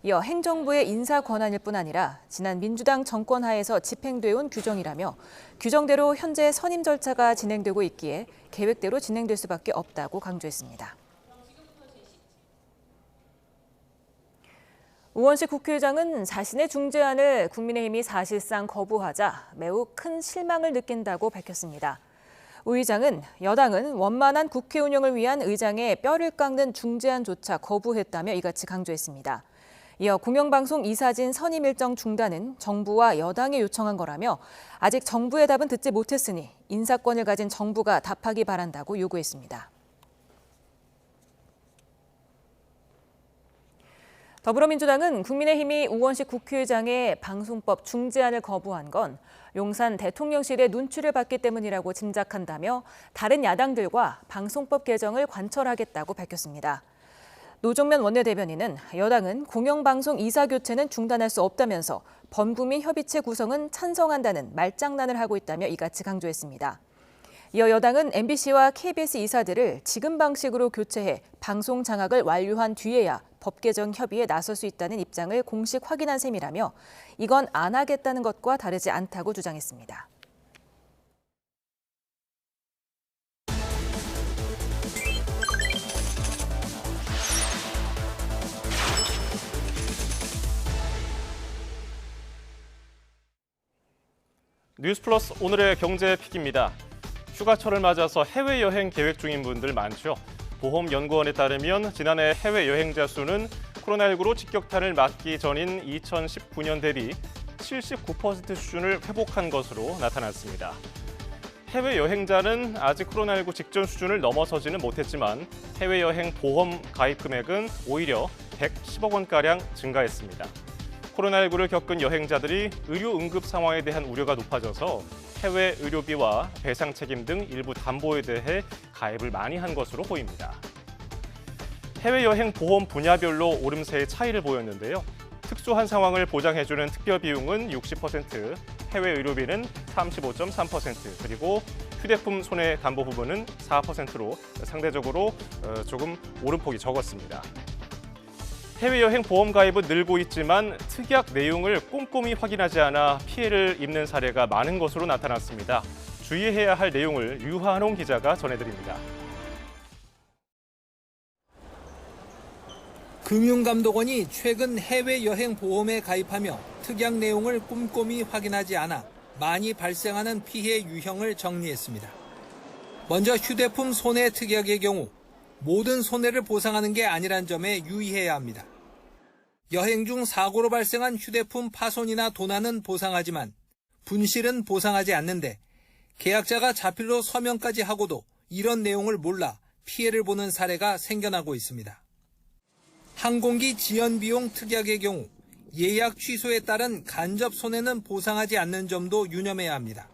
이어 행정부의 인사 권한일 뿐 아니라 지난 민주당 정권 하에서 집행돼 온 규정이라며 규정대로 현재 선임 절차가 진행되고 있기에 계획대로 진행될 수밖에 없다고 강조했습니다. 우원식 국회의장은 자신의 중재안을 국민의힘이 사실상 거부하자 매우 큰 실망을 느낀다고 밝혔습니다. 우 의장은 여당은 원만한 국회 운영을 위한 의장의 뼈를 깎는 중재안조차 거부했다며 이같이 강조했습니다. 이어 공영방송 이사진 선임 일정 중단은 정부와 여당이 요청한 거라며 아직 정부의 답은 듣지 못했으니 인사권을 가진 정부가 답하기 바란다고 요구했습니다. 더불어민주당은 국민의힘이 우원식 국회의장의 방송법 중재안을 거부한 건 용산 대통령실의 눈치를 받기 때문이라고 짐작한다며 다른 야당들과 방송법 개정을 관철하겠다고 밝혔습니다. 노정면 원내대변인은 여당은 공영방송 이사 교체는 중단할 수 없다면서 범국민 협의체 구성은 찬성한다는 말장난을 하고 있다며 이같이 강조했습니다. 이어 여당은 MBC와 KBS 이사들을 지금 방식으로 교체해 방송 장악을 완료한 뒤에야 법 개정 협의에 나설 수 있다는 입장을 공식 확인한 셈이라며 이건 안 하겠다는 것과 다르지 않다고 주장했습니다. 뉴스플러스 오늘의 경제 픽입니다. 휴가철을 맞아서 해외여행 계획 중인 분들 많죠. 보험연구원에 따르면 지난해 해외여행자 수는 코로나19로 직격탄을 맞기 전인 2019년 대비 79% 수준을 회복한 것으로 나타났습니다. 해외여행자는 아직 코로나19 직전 수준을 넘어서지는 못했지만 해외여행 보험 가입 금액은 오히려 110억 원가량 증가했습니다. 코로나19를 겪은 여행자들이 의료 응급 상황에 대한 우려가 높아져서 해외 의료비와 배상 책임 등 일부 담보에 대해 가입을 많이 한 것으로 보입니다. 해외여행 보험 분야별로 오름세의 차이를 보였는데요. 특수한 상황을 보장해주는 특별 비용은 60%, 해외 의료비는 35.3%, 그리고 휴대폰 손해 담보 부분은 4%로 상대적으로 조금 오름폭이 적었습니다. 해외여행 보험 가입은 늘고 있지만 특약 내용을 꼼꼼히 확인하지 않아 피해를 입는 사례가 많은 것으로 나타났습니다. 주의해야 할 내용을 유한홍 기자가 전해드립니다. 금융감독원이 최근 해외여행 보험에 가입하며 특약 내용을 꼼꼼히 확인하지 않아 많이 발생하는 피해 유형을 정리했습니다. 먼저 휴대폰 손해 특약의 경우 모든 손해를 보상하는 게 아니란 점에 유의해야 합니다. 여행 중 사고로 발생한 휴대폰 파손이나 도난은 보상하지만 분실은 보상하지 않는데 계약자가 자필로 서명까지 하고도 이런 내용을 몰라 피해를 보는 사례가 생겨나고 있습니다. 항공기 지연 비용 특약의 경우 예약 취소에 따른 간접 손해는 보상하지 않는 점도 유념해야 합니다.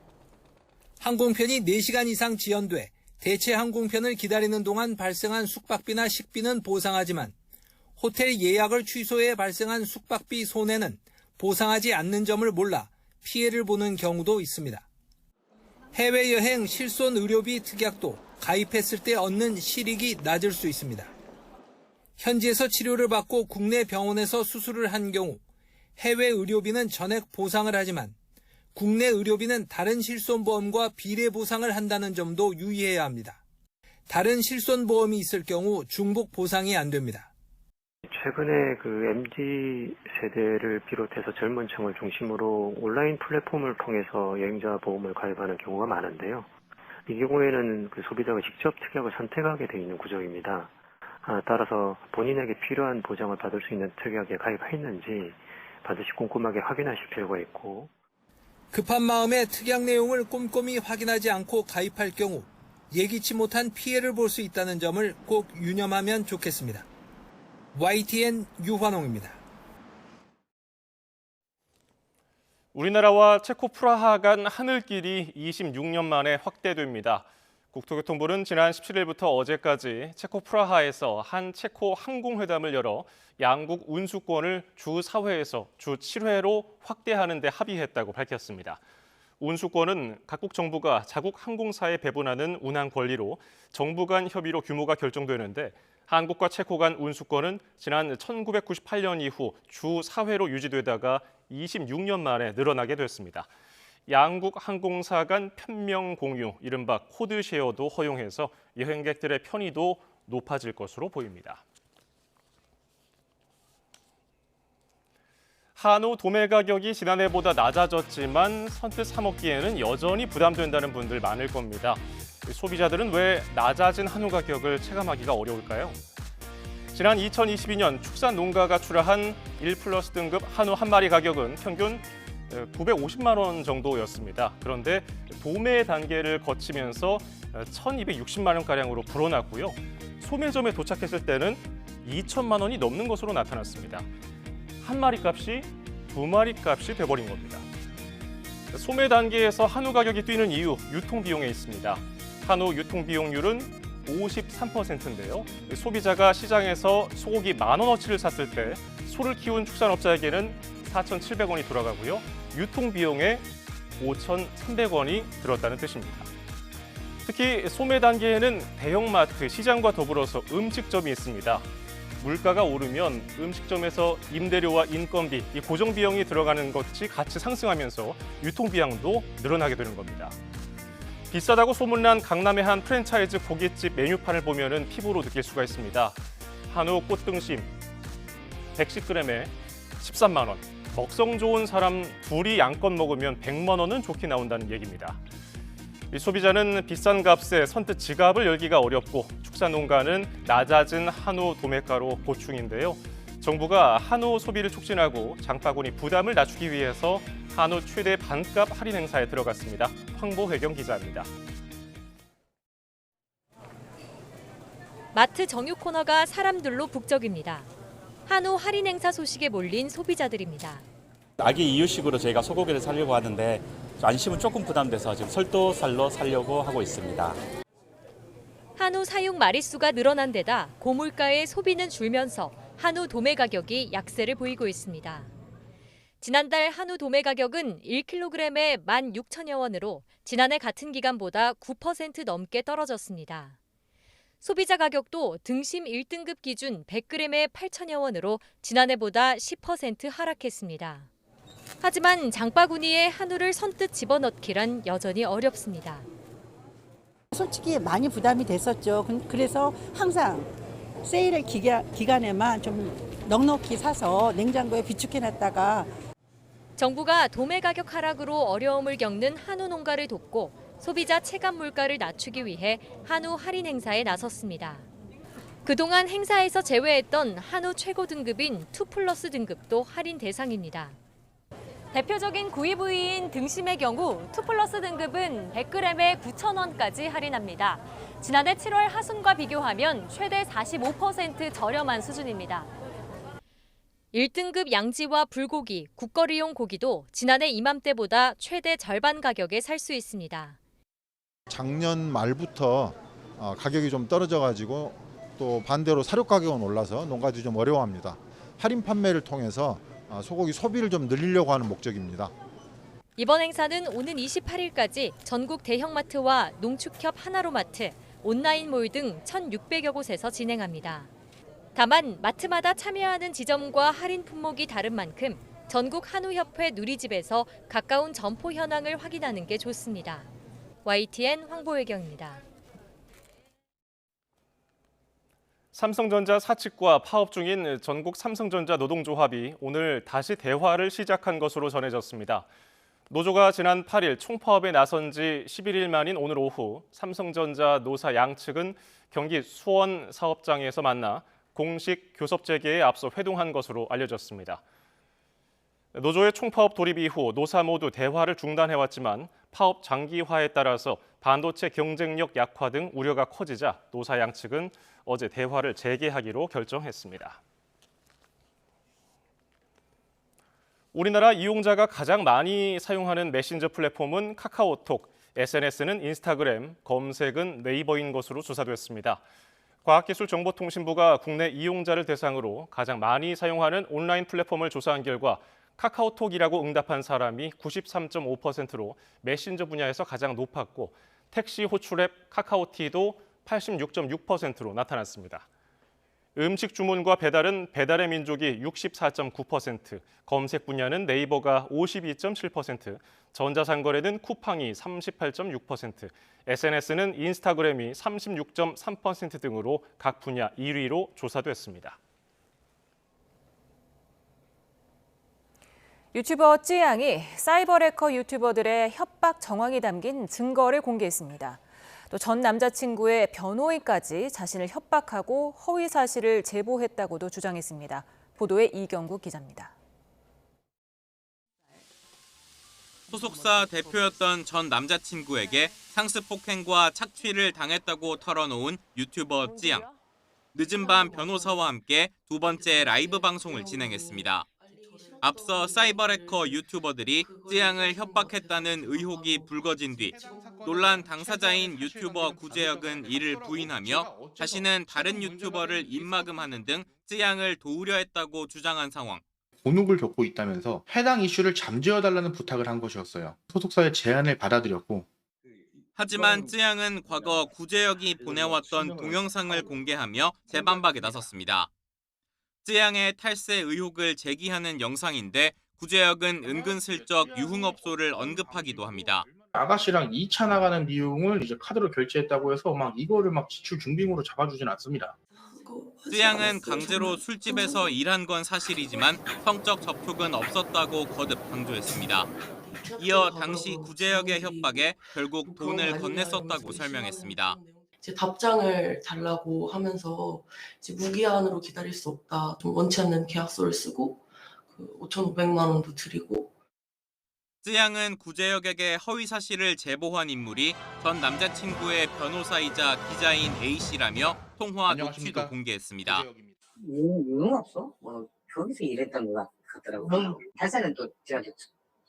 항공편이 4시간 이상 지연돼 대체 항공편을 기다리는 동안 발생한 숙박비나 식비는 보상하지만 호텔 예약을 취소해 발생한 숙박비 손해는 보상하지 않는 점을 몰라 피해를 보는 경우도 있습니다. 해외여행 실손 의료비 특약도 가입했을 때 얻는 실익이 낮을 수 있습니다. 현지에서 치료를 받고 국내 병원에서 수술을 한 경우 해외 의료비는 전액 보상을 하지만 국내 의료비는 다른 실손보험과 비례 보상을 한다는 점도 유의해야 합니다. 다른 실손보험이 있을 경우 중복 보상이 안 됩니다. 최근에 MZ 세대를 비롯해서 젊은 층을 중심으로 온라인 플랫폼을 통해서 여행자 보험을 가입하는 경우가 많은데요. 이 경우에는 소비자가 직접 특약을 선택하게 되어 있는 구조입니다. 따라서 본인에게 필요한 보장을 받을 수 있는 특약에 가입했는지 반드시 꼼꼼하게 확인하실 필요가 있고, 급한 마음에 특약 내용을 꼼꼼히 확인하지 않고 가입할 경우 예기치 못한 피해를 볼 수 있다는 점을 꼭 유념하면 좋겠습니다. YTN 유환홍입니다. 우리나라와 체코 프라하 간 하늘길이 26년 만에 확대됩니다. 국토교통부는 지난 17일부터 어제까지 체코 프라하에서 한 체코 항공회담을 열어 양국 운수권을 주 4회에서 주 7회로 확대하는 데 합의했다고 밝혔습니다. 운수권은 각국 정부가 자국 항공사에 배분하는 운항 권리로 정부 간 협의로 규모가 결정되는데 한국과 체코 간 운수권은 지난 1998년 이후 주 4회로 유지되다가 26년 만에 늘어나게 됐습니다. 양국 항공사 간 편명 공유, 이른바 코드 쉐어도 허용해서 여행객들의 편의도 높아질 것으로 보입니다. 한우 도매 가격이 지난해보다 낮아졌지만 선뜻 사 먹기에는 여전히 부담된다는 분들 많을 겁니다. 소비자들은 왜 낮아진 한우 가격을 체감하기가 어려울까요? 지난 2022년 축산농가가 출하한 1플러스 등급 한우 한 마리 가격은 평균 950만 원 정도였습니다. 그런데 도매 단계를 거치면서 1,260만 원가량으로 불어났고요. 소매점에 도착했을 때는 2천만 원이 넘는 것으로 나타났습니다. 한 마리 값이 두 마리 값이 돼버린 겁니다. 소매 단계에서 한우 가격이 뛰는 이유, 유통비용에 있습니다. 한우 유통비용률은 53%인데요. 소비자가 시장에서 소고기 10,000원어치를 샀을 때 소를 키운 축산업자에게는 4,700원이 돌아가고요. 유통비용에 5,300원이 들었다는 뜻입니다. 특히 소매 단계에는 대형마트, 시장과 더불어서 음식점이 있습니다. 물가가 오르면 음식점에서 임대료와 인건비, 이 고정비용이 들어가는 것이 같이 상승하면서 유통비용도 늘어나게 되는 겁니다. 비싸다고 소문난 강남의 한 프랜차이즈 고깃집 메뉴판을 보면은 피부로 느낄 수가 있습니다. 한우 꽃등심 110g에 13만 원. 먹성 좋은 사람 둘이 양껏 먹으면 100만 원은 좋게 나온다는 얘기입니다. 이 소비자는 비싼 값에 선뜻 지갑을 열기가 어렵고 축산농가는 낮아진 한우 도매가로 고충인데요. 정부가 한우 소비를 촉진하고 장바구니 부담을 낮추기 위해서 한우 최대 반값 할인 행사에 들어갔습니다. 황보혜경 기자입니다. 마트 정육 코너가 사람들로 북적입니다. 한우 할인 행사 소식에 몰린 소비자들입니다. 아기 이유식으로 저희가 소고기를 사려고 하는데 안심은 조금 부담돼서 지금 설도살로 사려고 하고 있습니다. 한우 사육 마리수가 늘어난 데다 고물가의 소비는 줄면서 한우 도매 가격이 약세를 보이고 있습니다. 지난달 한우 도매 가격은 1kg에 16,000여 원으로 지난해 같은 기간보다 9% 넘게 떨어졌습니다. 소비자 가격도 등심 1등급 기준 100g에 8,000여 원으로 지난해보다 10% 하락했습니다. 하지만 장바구니에 한우를 선뜻 집어넣기란 여전히 어렵습니다. 솔직히 많이 부담이 됐었죠. 그래서 항상 세일의 기간에만 좀 넉넉히 사서 냉장고에 비축해놨다가 정부가 도매 가격 하락으로 어려움을 겪는 한우 농가를 돕고 소비자 체감 물가를 낮추기 위해 한우 할인 행사에 나섰습니다. 그동안 행사에서 제외했던 한우 최고 등급인 2플러스 등급도 할인 대상입니다. 대표적인 구이 부위인 등심의 경우 2플러스 등급은 100g에 9,000원까지 할인합니다. 지난해 7월 하순과 비교하면 최대 45% 저렴한 수준입니다. 1등급 양지와 불고기, 국거리용 고기도 지난해 이맘때보다 최대 절반 가격에 살 수 있습니다. 작년 말부터 가격이 좀 떨어져가지고 또 반대로 사료 가격은 올라서 농가들이 좀 어려워합니다. 할인 판매를 통해서 소고기 소비를 좀 늘리려고 하는 목적입니다. 이번 행사는 오는 28일까지 전국 대형마트와 농축협 하나로마트, 온라인몰 등 1,600여 곳에서 진행합니다. 다만 마트마다 참여하는 지점과 할인 품목이 다른 만큼 전국 한우협회 누리집에서 가까운 점포 현황을 확인하는 게 좋습니다. YTN 황보혜경입니다. 삼성전자 사측과 파업 중인 전국 삼성전자 노동조합이 오늘 다시 대화를 시작한 것으로 전해졌습니다. 노조가 지난 8일 총파업에 나선 지 11일 만인 오늘 오후 삼성전자 노사 양측은 경기 수원 사업장에서 만나 공식 교섭 재개에 앞서 회동한 것으로 알려졌습니다. 노조의 총파업 돌입 이후 노사 모두 대화를 중단해왔지만 파업 장기화에 따라서 반도체 경쟁력 약화 등 우려가 커지자 노사 양측은 어제 대화를 재개하기로 결정했습니다. 우리나라 이용자가 가장 많이 사용하는 메신저 플랫폼은 카카오톡, SNS는 인스타그램, 검색은 네이버인 것으로 조사됐습니다. 과학기술정보통신부가 국내 이용자를 대상으로 가장 많이 사용하는 온라인 플랫폼을 조사한 결과 카카오톡이라고 응답한 사람이 93.5%로 메신저 분야에서 가장 높았고 택시 호출 앱 카카오티도 86.6%로 나타났습니다. 음식 주문과 배달은 배달의 민족이 64.9%, 검색 분야는 네이버가 52.7%, 전자상거래는 쿠팡이 38.6%, SNS는 인스타그램이 36.3% 등으로 각 분야 1위로 조사됐습니다. 유튜버 쯔양이 사이버 해커 유튜버들의 협박 정황이 담긴 증거를 공개했습니다. 또 전 남자친구의 변호인까지 자신을 협박하고 허위 사실을 제보했다고도 주장했습니다. 보도에 이경국 기자입니다. 소속사 대표였던 전 남자친구에게 상습 폭행과 착취를 당했다고 털어놓은 유튜버 쯔양. 늦은 밤 변호사와 함께 두 번째 라이브 방송을 진행했습니다. 앞서 사이버 해커 유튜버들이 쯔양을 협박했다는 의혹이 불거진 뒤 논란 당사자인 유튜버 구제혁은 이를 부인하며 자신은 다른 유튜버를 입막음하는 등 쯔양을 도우려 했다고 주장한 상황. 곤혹을 겪고 있다면서 해당 이슈를 잠재워달라는 부탁을 한 것이었어요. 소속사의 제안을 받아들였고. 하지만 쯔양은 과거 구제혁이 보내왔던 동영상을 공개하며 재반박에 나섰습니다. 쯔양의 탈세 의혹을 제기하는 영상인데 구제혁은 은근슬쩍 유흥업소를 언급하기도 합니다. 아가씨랑 2차 나가는 비용을 이제 카드로 결제했다고 해서 막 이거를 막 지출 중빙으로 잡아주진 않습니다. 쯔양은 강제로 술집에서 일한 건 사실이지만 성적 접촉은 없었다고 거듭 강조했습니다. 이어 당시 구제혁의 협박에 결국 돈을 건넸었다고 설명했습니다. 이제 답장을 달라고 하면서 이제 무기한으로 기다릴 수 없다. 좀 원치 않는 계약서를 쓰고 5,500만 원도 드리고. 쯔양은 구제혁에게 허위 사실을 제보한 인물이 전 남자친구의 변호사이자 기자인 A씨라며 통화 녹취도 공개했습니다. 유흥업소? 거기서 일했던 것 같더라고요. 탈세는 또 제가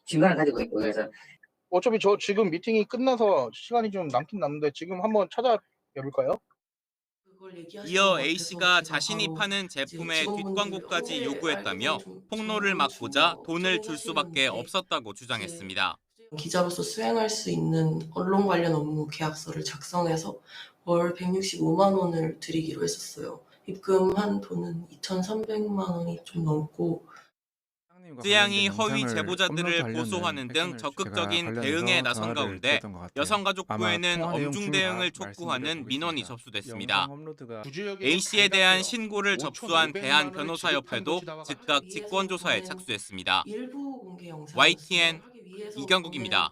증거를 가지고 있고 그래서 어차피 저 지금 미팅이 끝나서 시간이 좀 남긴 남는데 지금 한번 찾아볼까요? 이어 A씨가 자신이 파는 제품의 뒷광고까지 요구했다며 폭로를 막고자 돈을 줄 수밖에 없었다고 주장했습니다. 기자로서 수행할 수 있는 언론 관련 업무 계약서를 작성해서 월 165만 원을 드리기로 했었어요. 입금한 돈은 2,300만 원이 좀 넘고. 쯔양이 허위 제보자들을 고소하는 등 적극적인 대응에 나선 가운데 여성가족부에는 엄중 대응을 촉구하는 민원이 접수됐습니다. A씨에 대한 신고를 접수한 대한변호사협회도 즉각 직권조사에 착수했습니다. YTN 이경국입니다.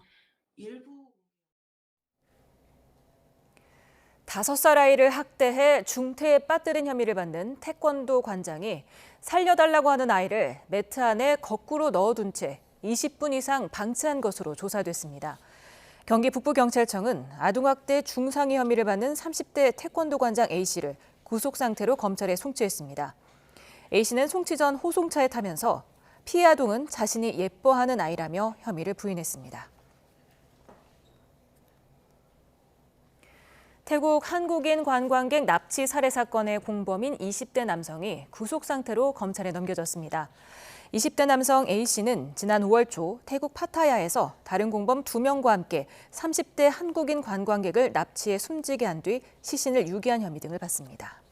5살 아이를 학대해 중태에 빠뜨린 혐의를 받는 태권도 관장이 살려달라고 하는 아이를 매트 안에 거꾸로 넣어둔 채 20분 이상 방치한 것으로 조사됐습니다. 경기 북부경찰청은 아동학대 중상해 혐의를 받는 30대 태권도 관장 A씨를 구속 상태로 검찰에 송치했습니다. A씨는 송치 전 호송차에 타면서 피해 아동은 자신이 예뻐하는 아이라며 혐의를 부인했습니다. 태국 한국인 관광객 납치 살해 사건의 공범인 20대 남성이 구속 상태로 검찰에 넘겨졌습니다. 20대 남성 A씨는 지난 5월 초 태국 파타야에서 다른 공범 2명과 함께 30대 한국인 관광객을 납치해 숨지게 한 뒤 시신을 유기한 혐의 등을 받습니다.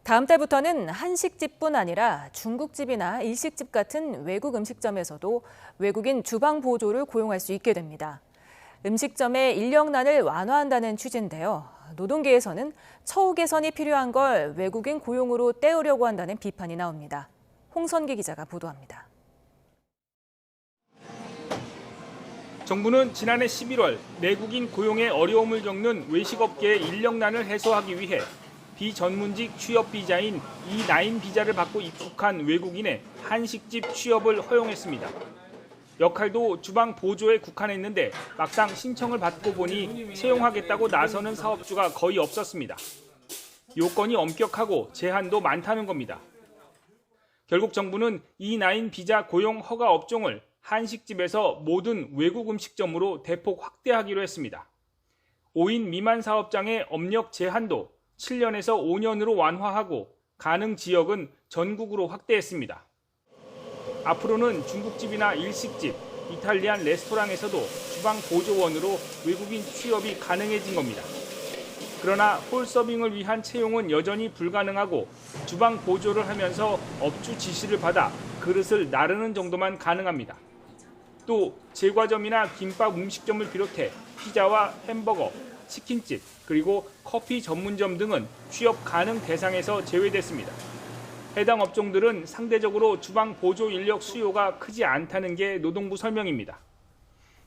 다음 달부터는 한식집뿐 아니라 중국집이나 일식집 같은 외국 음식점에서도 외국인 주방 보조를 고용할 수 있게 됩니다. 음식점의 인력난을 완화한다는 취지인데요. 노동계에서는 처우 개선이 필요한 걸 외국인 고용으로 때우려고 한다는 비판이 나옵니다. 홍선기 기자가 보도합니다. 정부는 지난해 11월 내국인 고용에 어려움을 겪는 외식업계의 인력난을 해소하기 위해 비전문직 취업 비자인 E9 비자를 받고 입국한 외국인의 한식집 취업을 허용했습니다. 역할도 주방 보조에 국한했는데 막상 신청을 받고 보니 채용하겠다고 나서는 사업주가 거의 없었습니다. 요건이 엄격하고 제한도 많다는 겁니다. 결국 정부는 E9 비자 고용 허가 업종을 한식집에서 모든 외국 음식점으로 대폭 확대하기로 했습니다. 5인 미만 사업장의 업력 제한도 7년에서 5년으로 완화하고 가능 지역은 전국으로 확대했습니다. 앞으로는 중국집이나 일식집, 이탈리안 레스토랑에서도 주방 보조원으로 외국인 취업이 가능해진 겁니다. 그러나 홀서빙을 위한 채용은 여전히 불가능하고 주방 보조를 하면서 업주 지시를 받아 그릇을 나르는 정도만 가능합니다. 또 제과점이나 김밥 음식점을 비롯해 피자와 햄버거, 치킨집, 그리고 커피 전문점 등은 취업 가능 대상에서 제외됐습니다. 해당 업종들은 상대적으로 주방 보조 인력 수요가 크지 않다는 게 노동부 설명입니다.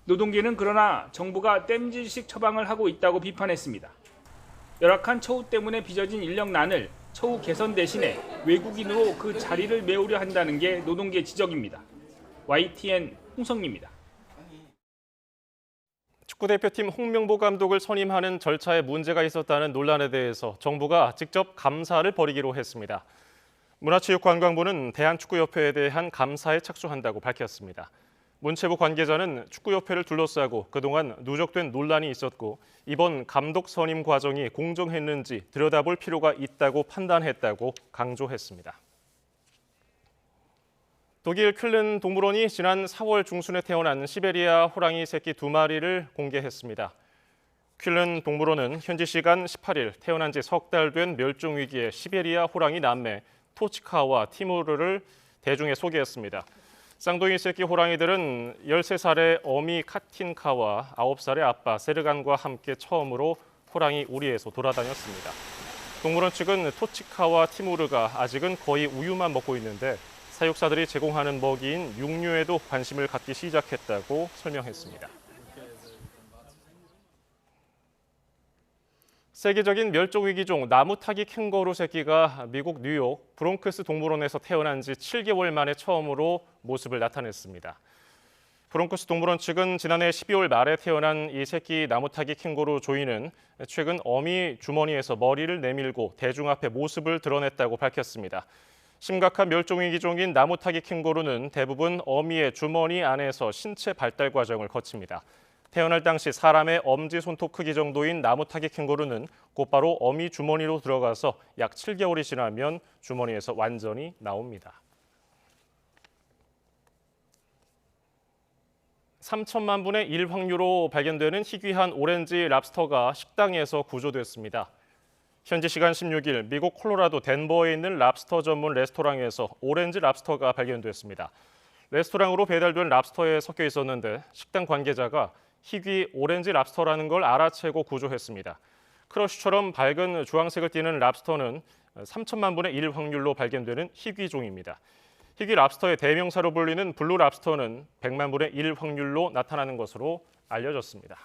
노동계는 그러나 정부가 땜질식 처방을 하고 있다고 비판했습니다. 열악한 처우 때문에 빚어진 인력난을 처우 개선 대신에 외국인으로 그 자리를 메우려 한다는 게 노동계 지적입니다. YTN 홍성리입니다. 축구대표팀 홍명보 감독을 선임하는 절차에 문제가 있었다는 논란에 대해서 정부가 직접 감사를 벌이기로 했습니다. 문화체육관광부는 대한축구협회에 대한 감사에 착수한다고 밝혔습니다. 문체부 관계자는 축구협회를 둘러싸고 그동안 누적된 논란이 있었고 이번 감독 선임 과정이 공정했는지 들여다볼 필요가 있다고 판단했다고 강조했습니다. 독일 퀼른 동물원이 지난 4월 중순에 태어난 시베리아 호랑이 새끼 2마리를 공개했습니다. 퀼른 동물원은 현지 시간 18일 태어난 지 석 달 된 멸종 위기의 시베리아 호랑이 남매 토치카와 티무르를 대중에 소개했습니다. 쌍둥이 새끼 호랑이들은 13살의 어미 카틴카와 9살의 아빠 세르간과 함께 처음으로 호랑이 우리에서 돌아다녔습니다. 동물원 측은 토치카와 티무르가 아직은 거의 우유만 먹고 있는데 사육사들이 제공하는 먹이인 육류에도 관심을 갖기 시작했다고 설명했습니다. 세계적인 멸종위기종 나무타기 캥거루 새끼가 미국 뉴욕 브롱크스 동물원에서 태어난 지 7개월 만에 처음으로 모습을 나타냈습니다. 브롱크스 동물원 측은 지난해 12월 말에 태어난 이 새끼 나무타기 캥거루 조이는 최근 어미 주머니에서 머리를 내밀고 대중 앞에 모습을 드러냈다고 밝혔습니다. 심각한 멸종위기종인 나무타기 캥거루는 대부분 어미의 주머니 안에서 신체 발달 과정을 거칩니다. 태어날 당시 사람의 엄지손톱 크기 정도인 나무타기 캥거루는 곧바로 어미 주머니로 들어가서 약 7개월이 지나면 주머니에서 완전히 나옵니다. 3천만 분의 1 확률로 발견되는 희귀한 오렌지 랍스터가 식당에서 구조됐습니다. 현지 시간 16일 미국 콜로라도 덴버에 있는 랍스터 전문 레스토랑에서 오렌지 랍스터가 발견됐습니다. 레스토랑으로 배달된 랍스터에 섞여 있었는데 식당 관계자가 희귀 오렌지 랍스터라는 걸 알아채고 구조했습니다. 크러쉬처럼 밝은 주황색을 띠는 랍스터는 3천만 분의 1 확률로 발견되는 희귀종입니다. 희귀 랍스터의 대명사로 불리는 블루 랍스터는 100만 분의 1 확률로 나타나는 것으로 알려졌습니다.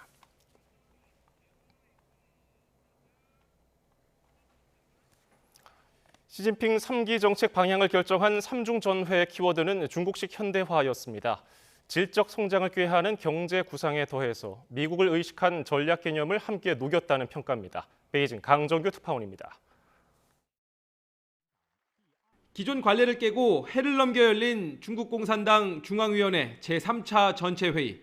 시진핑 3기 정책 방향을 결정한 3중 전회의 키워드는 중국식 현대화였습니다. 질적 성장을 꾀하는 경제 구상에 더해서 미국을 의식한 전략 개념을 함께 녹였다는 평가입니다. 베이징 강정규 특파원입니다. 기존 관례를 깨고 해를 넘겨 열린 중국 공산당 중앙위원회 제3차 전체회의.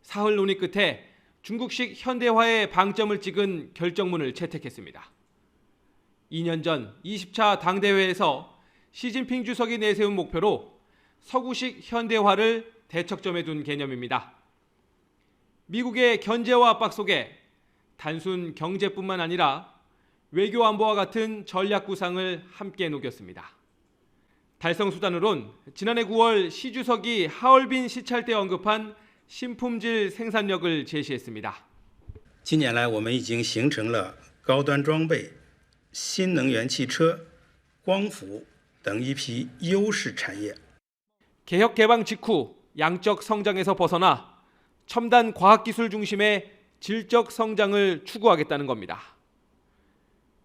사흘 논의 끝에 중국식 현대화에 방점을 찍은 결정문을 채택했습니다. 2년 전 20차 당대회에서 시진핑 주석이 내세운 목표로 서구식 현대화를 대척점에 둔 개념입니다. 미국의 견제와 압박 속에 단순 경제뿐만 아니라 외교 안보와 같은 전략 구상을 함께 녹였습니다. 달성 수단으론 지난해 9월 시 주석이 하얼빈 시찰 때 언급한 신품질 생산력을 제시했습니다. 近年来我们已经形成了高端装备、新能源汽车、光伏等一批优势产业。 개혁 개방 직후 양적 성장에서 벗어나 첨단 과학기술 중심의 질적 성장을 추구하겠다는 겁니다.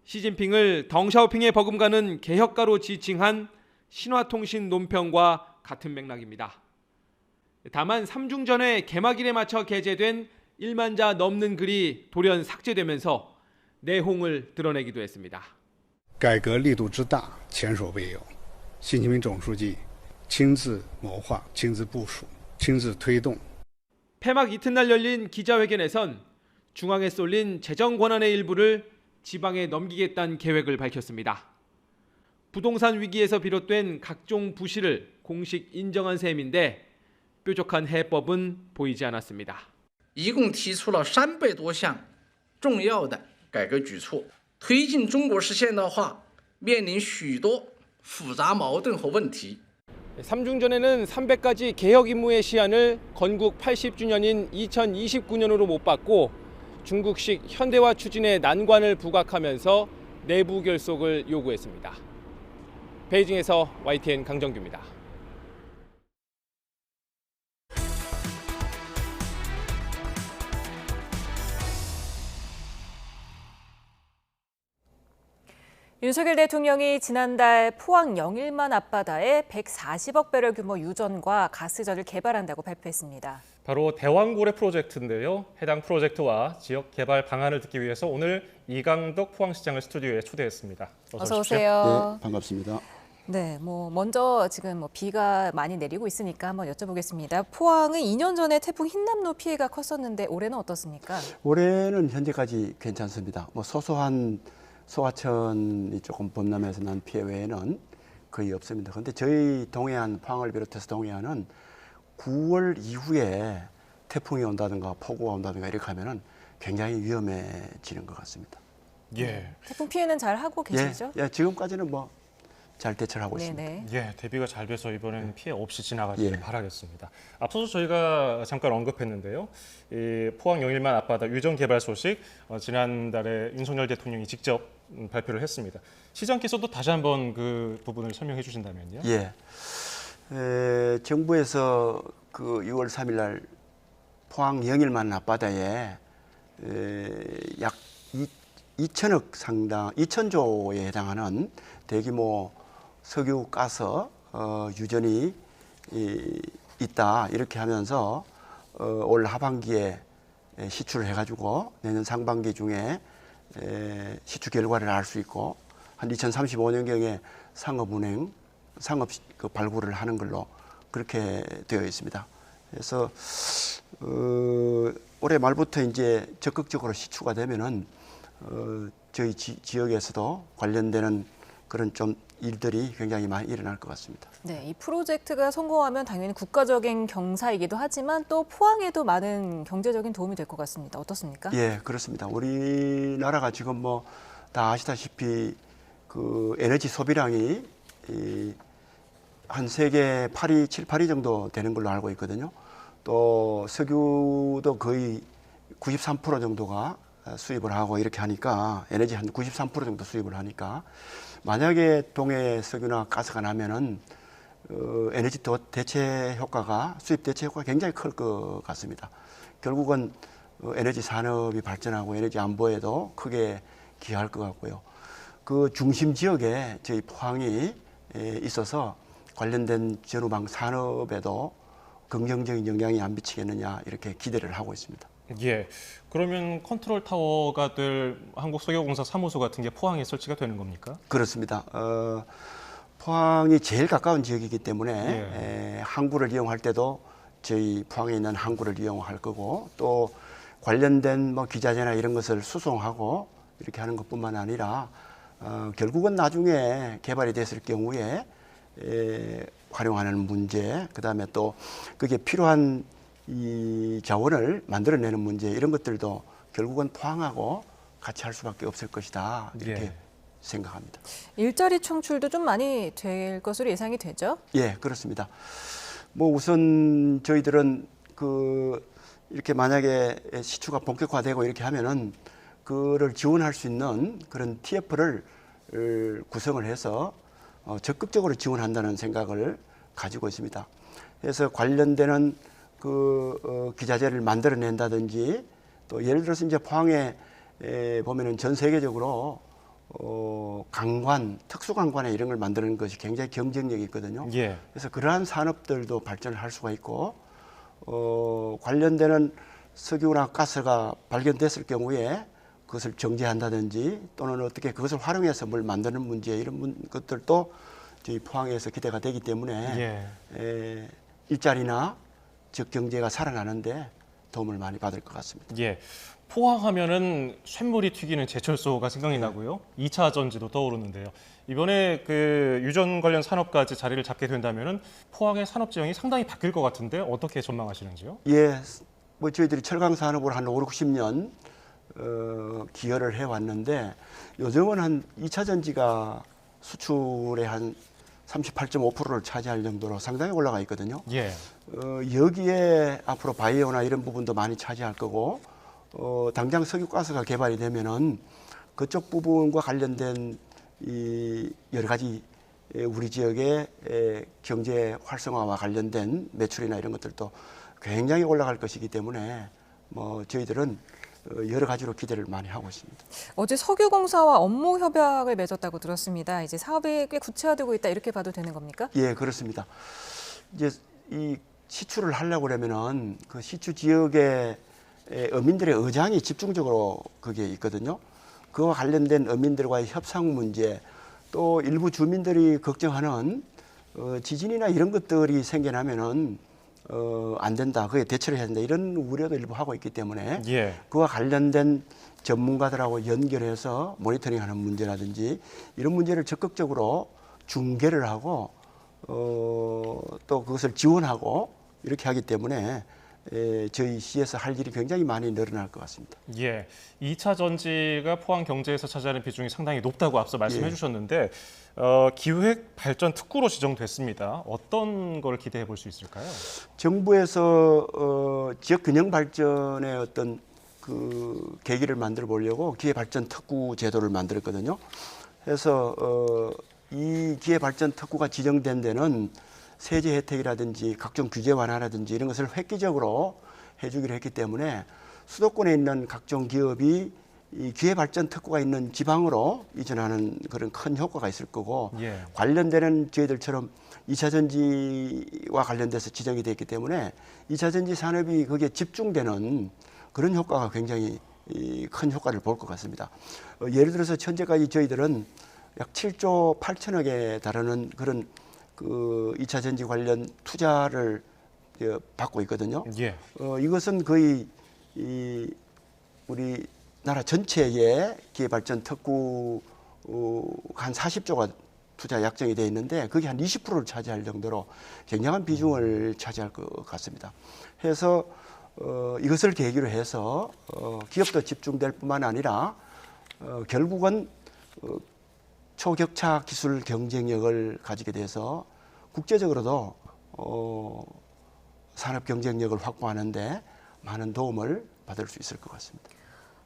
시진핑을 덩샤오핑에 버금가는 개혁가로 지칭한 신화통신 논평과 같은 맥락입니다. 다만 3중 전에 개막일에 맞춰 게재된 1만 자 넘는 글이 돌연 삭제되면서 내홍을 드러내기도 했습니다. 改革力度之大，前所未有。习近平总书记亲自谋划、亲自部署、亲自推动。 폐막 이튿날 열린 기자회견에선 중앙에 쏠린 재정 권한의 일부를 지방에 넘기겠다는 계획을 밝혔습니다. 부동산 위기에서 비롯된 각종 부실을 공식 인정한 셈인데 뾰족한 해법은 보이지 않았습니다. 一共提出了300多项重要的改革举措，推进中国式现代化面临许多复杂矛盾和问题。 3중전에는 300가지 개혁 임무의 시한을 건국 80주년인 2029년으로 못 받고 중국식 현대화 추진의 난관을 부각하면서 내부 결속을 요구했습니다. 베이징에서 YTN 강정규입니다. 윤석열 대통령이 지난달 포항 영일만 앞바다에 140억 배럴 규모 유전과 가스전을 개발한다고 발표했습니다. 바로 대왕고래 프로젝트인데요. 해당 프로젝트와 지역 개발 방안을 듣기 위해서 오늘 이강덕 포항시장을 스튜디오에 초대했습니다. 어서 오세요. 네, 반갑습니다. 네, 먼저 지금 비가 많이 내리고 있으니까 한번 여쭤보겠습니다. 포항은 2년 전에 태풍 흰남노 피해가 컸었는데 올해는 어떻습니까? 올해는 현재까지 괜찮습니다. 소소한 소하천이 조금 범람해서 난 피해 외에는 거의 없습니다. 그런데 저희 동해안, 포항을 비롯해서 동해안은 9월 이후에 태풍이 온다든가 폭우가 온다든가 이렇게 하면은 굉장히 위험해지는 것 같습니다. 예. 태풍 피해는 잘 하고 계시죠? 예, 지금까지는 잘 대처를 하고 있습니다. 예, 대비가 잘 돼서 이번에는 피해 없이 지나가길 바라겠습니다. 앞서서 저희가 잠깐 언급했는데요. 이 포항 영일만 앞바다 유전 개발 소식 지난달에 윤석열 대통령이 직접 발표를 했습니다. 시장께서도 다시 한번 그 부분을 설명해 주신다면요. 예, 정부에서 그 6월 3일 날 포항 영일만 앞바다에 약 2천억 상당, 2천조에 해당하는 대규모 석유, 가스, 유전이 있다 이렇게 하면서 올 하반기에 시추를 해가지고 내년 상반기 중에 시추 결과를 알 수 있고 한 2035년경에 상업 그 발굴을 하는 걸로 그렇게 되어 있습니다. 그래서 올해 말부터 이제 적극적으로 시추가 되면은 저희 지역에서도 관련되는 그런 좀 일들이 굉장히 많이 일어날 것 같습니다. 네, 이 프로젝트가 성공하면 당연히 국가적인 경사이기도 하지만 또 포항에도 많은 경제적인 도움이 될 것 같습니다. 어떻습니까? 예, 그렇습니다. 우리나라가 지금 다 아시다시피 그 에너지 소비량이 한 세계 8위, 7, 8위 정도 되는 걸로 알고 있거든요. 또 석유도 거의 93% 정도가 수입을 하고 이렇게 하니까 에너지 한 93% 정도 수입을 하니까 만약에 동해 석유나 가스가 나면은 에너지 대체 효과가 수입 대체 효과가 굉장히 클 것 같습니다. 결국은 에너지 산업이 발전하고 에너지 안보에도 크게 기여할 것 같고요. 그 중심 지역에 저희 포항이 있어서 관련된 전후방 산업에도 긍정적인 영향이 안 미치겠느냐 이렇게 기대를 하고 있습니다. 예, 그러면 컨트롤 타워가 될 한국석유공사 사무소 같은 게 포항에 설치가 되는 겁니까? 그렇습니다. 포항이 제일 가까운 지역이기 때문에 항구를 이용할 때도 저희 포항에 있는 항구를 이용할 거고 또 관련된 기자재나 이런 것을 수송하고 이렇게 하는 것뿐만 아니라 결국은 나중에 개발이 됐을 경우에 활용하는 문제, 그다음에 또 그게 필요한 이 자원을 만들어내는 문제, 이런 것들도 결국은 포항하고 같이 할 수밖에 없을 것이다, 이렇게 예. 생각합니다. 일자리 창출도 좀 많이 될 것으로 예상이 되죠? 예, 그렇습니다. 뭐 우선 저희들은 이렇게 만약에 시추가 본격화되고 이렇게 하면은 그를 지원할 수 있는 그런 TF를 구성을 해서 적극적으로 지원한다는 생각을 가지고 있습니다. 그래서 관련되는 기자재를 만들어낸다든지, 또 예를 들어서 이제 포항에 보면은 전 세계적으로 강관, 특수강관에 이런 걸 만드는 것이 굉장히 경쟁력이 있거든요. 예. 그래서 그러한 산업들도 발전을 할 수가 있고, 관련되는 석유나 가스가 발견됐을 경우에 그것을 정제한다든지, 또는 어떻게 그것을 활용해서 뭘 만드는 문제, 이런 것들도 저희 포항에서 기대가 되기 때문에 일자리나 즉 경제가 살아나는데 도움을 많이 받을 것 같습니다. 예. 포항하면은 쇳물이 튀기는 제철소가 생각이 나고요. 2차 전지도 떠오르는데요. 이번에 유전 관련 산업까지 자리를 잡게 된다면은 포항의 산업 지형이 상당히 바뀔 것 같은데 어떻게 전망하시는지요? 예, 뭐 저희들이 철강 산업을 한 5, 60년 기여를 해왔는데, 요즘은 한 2차 전지가 수출의 한 38.5%를 차지할 정도로 상당히 올라가 있거든요. 예. 여기에 앞으로 바이오나 이런 부분도 많이 차지할 거고, 당장 석유가스가 개발이 되면은 그쪽 부분과 관련된 이 여러 가지 우리 지역의 경제 활성화와 관련된 매출이나 이런 것들도 굉장히 올라갈 것이기 때문에 뭐 저희들은 여러 가지로 기대를 많이 하고 있습니다. 어제 석유공사와 업무 협약을 맺었다고 들었습니다. 이제 사업이 꽤 구체화되고 있다, 이렇게 봐도 되는 겁니까? 예, 그렇습니다. 이제 이 시추를 하려고 그러면은 그 시추 지역의 어민들의 의장이 집중적으로 그게 있거든요. 그와 관련된 어민들과의 협상 문제, 또 일부 주민들이 걱정하는 지진이나 이런 것들이 생겨나면은 안 된다, 그에 대처를 해야 된다, 이런 우려도 일부 하고 있기 때문에 그와 관련된 전문가들하고 연결해서 모니터링하는 문제라든지 이런 문제를 적극적으로 중개를 하고 또 그것을 지원하고 이렇게 하기 때문에 저희 시에서 할 일이 굉장히 많이 늘어날 것 같습니다. 예, 2차 전지가 포항 경제에서 차지하는 비중이 상당히 높다고 앞서 말씀해 주셨는데 기획 발전 특구로 지정됐습니다. 어떤 걸 기대해 볼 수 있을까요? 정부에서 지역 균형 발전의 어떤 그 계기를 만들어 보려고 기회 발전 특구 제도를 만들었거든요. 그래서 이 기회 발전 특구가 지정된 데는 세제 혜택이라든지 각종 규제 완화라든지 이런 것을 획기적으로 해주기로 했기 때문에 수도권에 있는 각종 기업이 이 기회발전 특구가 있는 지방으로 이전하는 그런 큰 효과가 있을 거고, 관련되는 저희들처럼 2차 전지와 관련돼서 지정이 되어 있기 때문에 2차 전지 산업이 거기에 집중되는 그런 효과가 굉장히 큰 효과를 볼 것 같습니다. 예를 들어서 현재까지 저희들은 약 7조 8천억에 달하는 그런 그 2차 전지 관련 투자를 받고 있거든요. 이것은 거의 우리 나라 전체의 기회발전 특구 한 40조가 투자 약정이 되어 있는데 그게 한 20%를 차지할 정도로 굉장한 비중을 차지할 것 같습니다. 그래서 이것을 계기로 해서 기업도 집중될 뿐만 아니라 결국은 초격차 기술 경쟁력을 가지게 돼서 국제적으로도 산업 경쟁력을 확보하는데 많은 도움을 받을 수 있을 것 같습니다.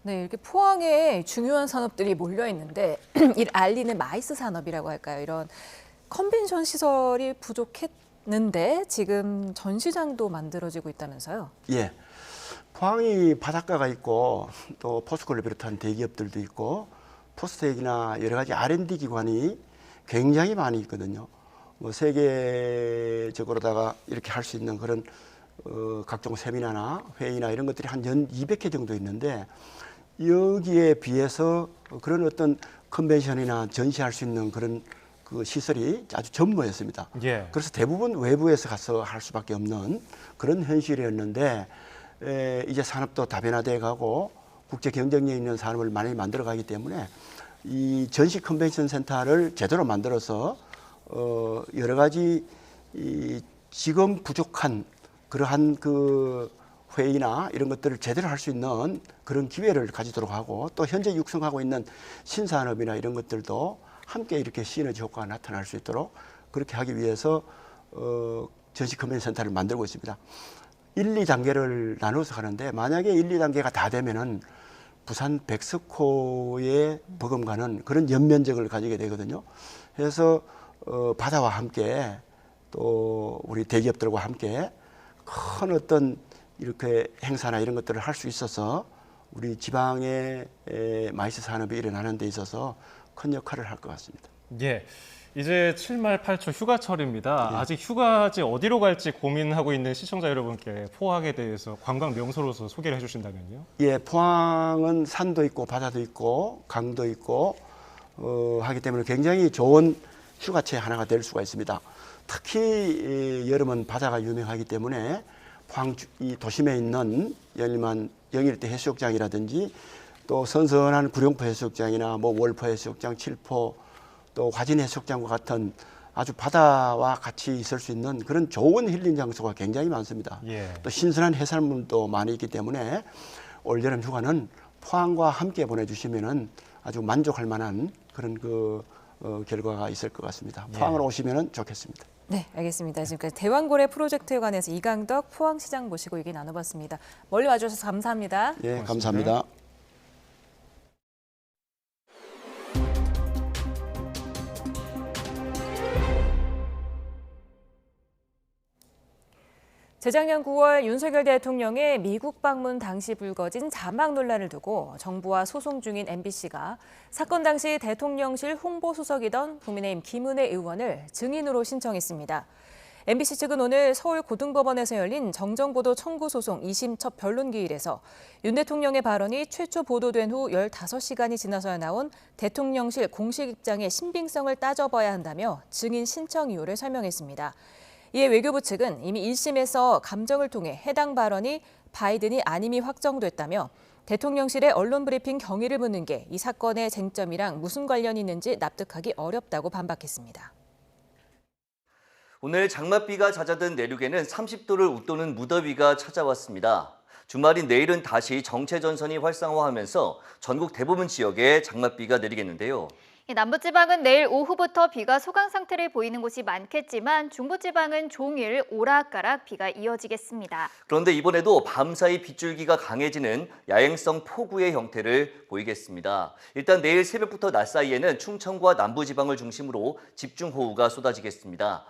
네, 이렇게 포항에 중요한 산업들이 몰려 있는데 이를 알리는 마이스 산업이라고 할까요? 이런 컨벤션 시설이 부족했는데 지금 전시장도 만들어지고 있다면서요? 예, 포항이 바닷가가 있고 또 포스코를 비롯한 대기업들도 있고 포스텍이나 여러 가지 R&D 기관이 굉장히 많이 있거든요. 뭐 세계적으로다가 이렇게 할 수 있는 그런 각종 세미나나 회의나 이런 것들이 한 연 200회 정도 있는데 여기에 비해서 그런 어떤 컨벤션이나 전시할 수 있는 그런 그 시설이 아주 전무했습니다. 그래서 대부분 외부에서 가서 할 수밖에 없는 그런 현실이었는데 이제 산업도 다변화돼 가고 국제 경쟁력 있는 산업을 많이 만들어 가기 때문에 이 전시 컨벤션 센터를 제대로 만들어서 여러 가지 지금 부족한 그러한 그 회의나 이런 것들을 제대로 할 수 있는 그런 기회를 가지도록 하고, 또 현재 육성하고 있는 신산업이나 이런 것들도 함께 이렇게 시너지 효과가 나타날 수 있도록 그렇게 하기 위해서 전시 컨벤션 센터를 만들고 있습니다. 1, 2단계를 나눠서 하는데, 만약에 1, 2단계가 다 되면은 부산 백스코에 버금가는 그런 연면적을 가지게 되거든요. 그래서 바다와 함께 또 우리 대기업들과 함께 큰 어떤 이렇게 행사나 이런 것들을 할 수 있어서 우리 지방의 마이스 산업이 일어나는 데 있어서 큰 역할을 할 것 같습니다. 예. 이제 7말 8초 휴가철입니다. 예. 아직 휴가지 어디로 갈지 고민하고 있는 시청자 여러분께 포항에 대해서 관광 명소로서 소개를 해주신다면요? 예, 포항은 산도 있고 바다도 있고 강도 있고 하기 때문에 굉장히 좋은 휴가체 하나가 될 수가 있습니다. 특히 여름은 바다가 유명하기 때문에 포항 이 도심에 있는 영일대 해수욕장이라든지 또 선선한 구룡포 해수욕장이나 뭐 월포 해수욕장, 칠포 또 화진 해수욕장과 같은 아주 바다와 같이 있을 수 있는 그런 좋은 힐링 장소가 굉장히 많습니다. 예. 또 신선한 해산물도 많이 있기 때문에 올여름 휴가는 포항과 함께 보내주시면은 아주 만족할 만한 그런 결과가 있을 것 같습니다. 포항으로 오시면은 좋겠습니다. 네, 알겠습니다. 지금까지 대왕고래 프로젝트에 관해서 이강덕 포항시장 모시고 얘기 나눠봤습니다. 멀리 와주셔서 감사합니다. 예, 감사합니다. 재작년 9월 윤석열 대통령의 미국 방문 당시 불거진 자막 논란을 두고 정부와 소송 중인 MBC가 사건 당시 대통령실 홍보수석이던 국민의힘 김은혜 의원을 증인으로 신청했습니다. MBC 측은 오늘 서울고등법원에서 열린 정정보도 청구 소송 2심 첫 변론기일에서 윤 대통령의 발언이 최초 보도된 후 15시간이 지나서야 나온 대통령실 공식 입장의 신빙성을 따져봐야 한다며 증인 신청 이유를 설명했습니다. 이에 외교부 측은 이미 1심에서 감정을 통해 해당 발언이 바이든이 아님이 확정됐다며 대통령실의 언론 브리핑 경위를 묻는 게 이 사건의 쟁점이랑 무슨 관련이 있는지 납득하기 어렵다고 반박했습니다. 오늘 장맛비가 잦아든 내륙에는 30도를 웃도는 무더위가 찾아왔습니다. 주말인 내일은 다시 정체전선이 활성화하면서 전국 대부분 지역에 장맛비가 내리겠는데요. 남부지방은 내일 오후부터 비가 소강 상태를 보이는 곳이 많겠지만 중부지방은 종일 오락가락 비가 이어지겠습니다. 그런데 이번에도 밤사이 빗줄기가 강해지는 야행성 폭우의 형태를 보이겠습니다. 일단 내일 새벽부터 낮 사이에는 충청과 남부지방을 중심으로 집중호우가 쏟아지겠습니다.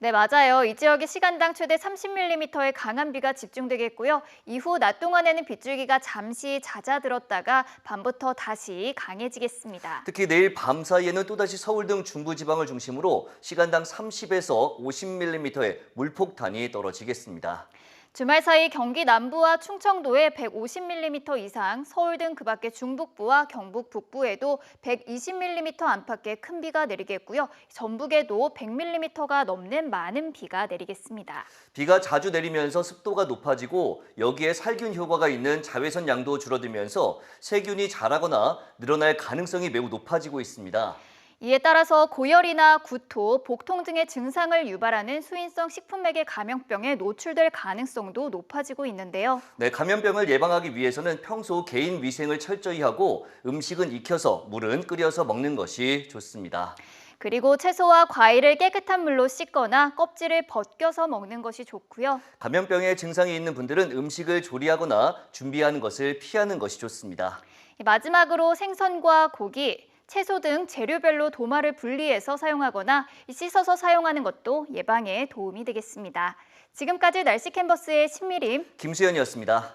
네, 맞아요. 이 지역에 시간당 최대 30mm의 강한 비가 집중되겠고요. 이후 낮 동안에는 빗줄기가 잠시 잦아들었다가 밤부터 다시 강해지겠습니다. 특히 내일 밤 사이에는 또다시 서울 등 중부지방을 중심으로 시간당 30에서 50mm의 물폭탄이 떨어지겠습니다. 주말 사이 경기 남부와 충청도에 150mm 이상, 서울 등 그 밖의 중북부와 경북 북부에도 120mm 안팎의 큰 비가 내리겠고요. 전북에도 100mm가 넘는 많은 비가 내리겠습니다. 비가 자주 내리면서 습도가 높아지고 여기에 살균 효과가 있는 자외선 양도 줄어들면서 세균이 자라거나 늘어날 가능성이 매우 높아지고 있습니다. 이에 따라서 고열이나 구토, 복통 등의 증상을 유발하는 수인성 식품맥의 감염병에 노출될 가능성도 높아지고 있는데요. 네, 감염병을 예방하기 위해서는 평소 개인 위생을 철저히 하고 음식은 익혀서 물은 끓여서 먹는 것이 좋습니다. 그리고 채소와 과일을 깨끗한 물로 씻거나 껍질을 벗겨서 먹는 것이 좋고요. 감염병에 증상이 있는 분들은 음식을 조리하거나 준비하는 것을 피하는 것이 좋습니다. 마지막으로 생선과 고기, 채소 등 재료별로 도마를 분리해서 사용하거나 씻어서 사용하는 것도 예방에 도움이 되겠습니다. 지금까지 날씨 캔버스의 신미림, 김수현이었습니다.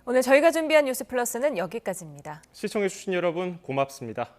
오늘 저희가 준비한 뉴스 플러스는 여기까지입니다. 시청해주신 여러분 고맙습니다.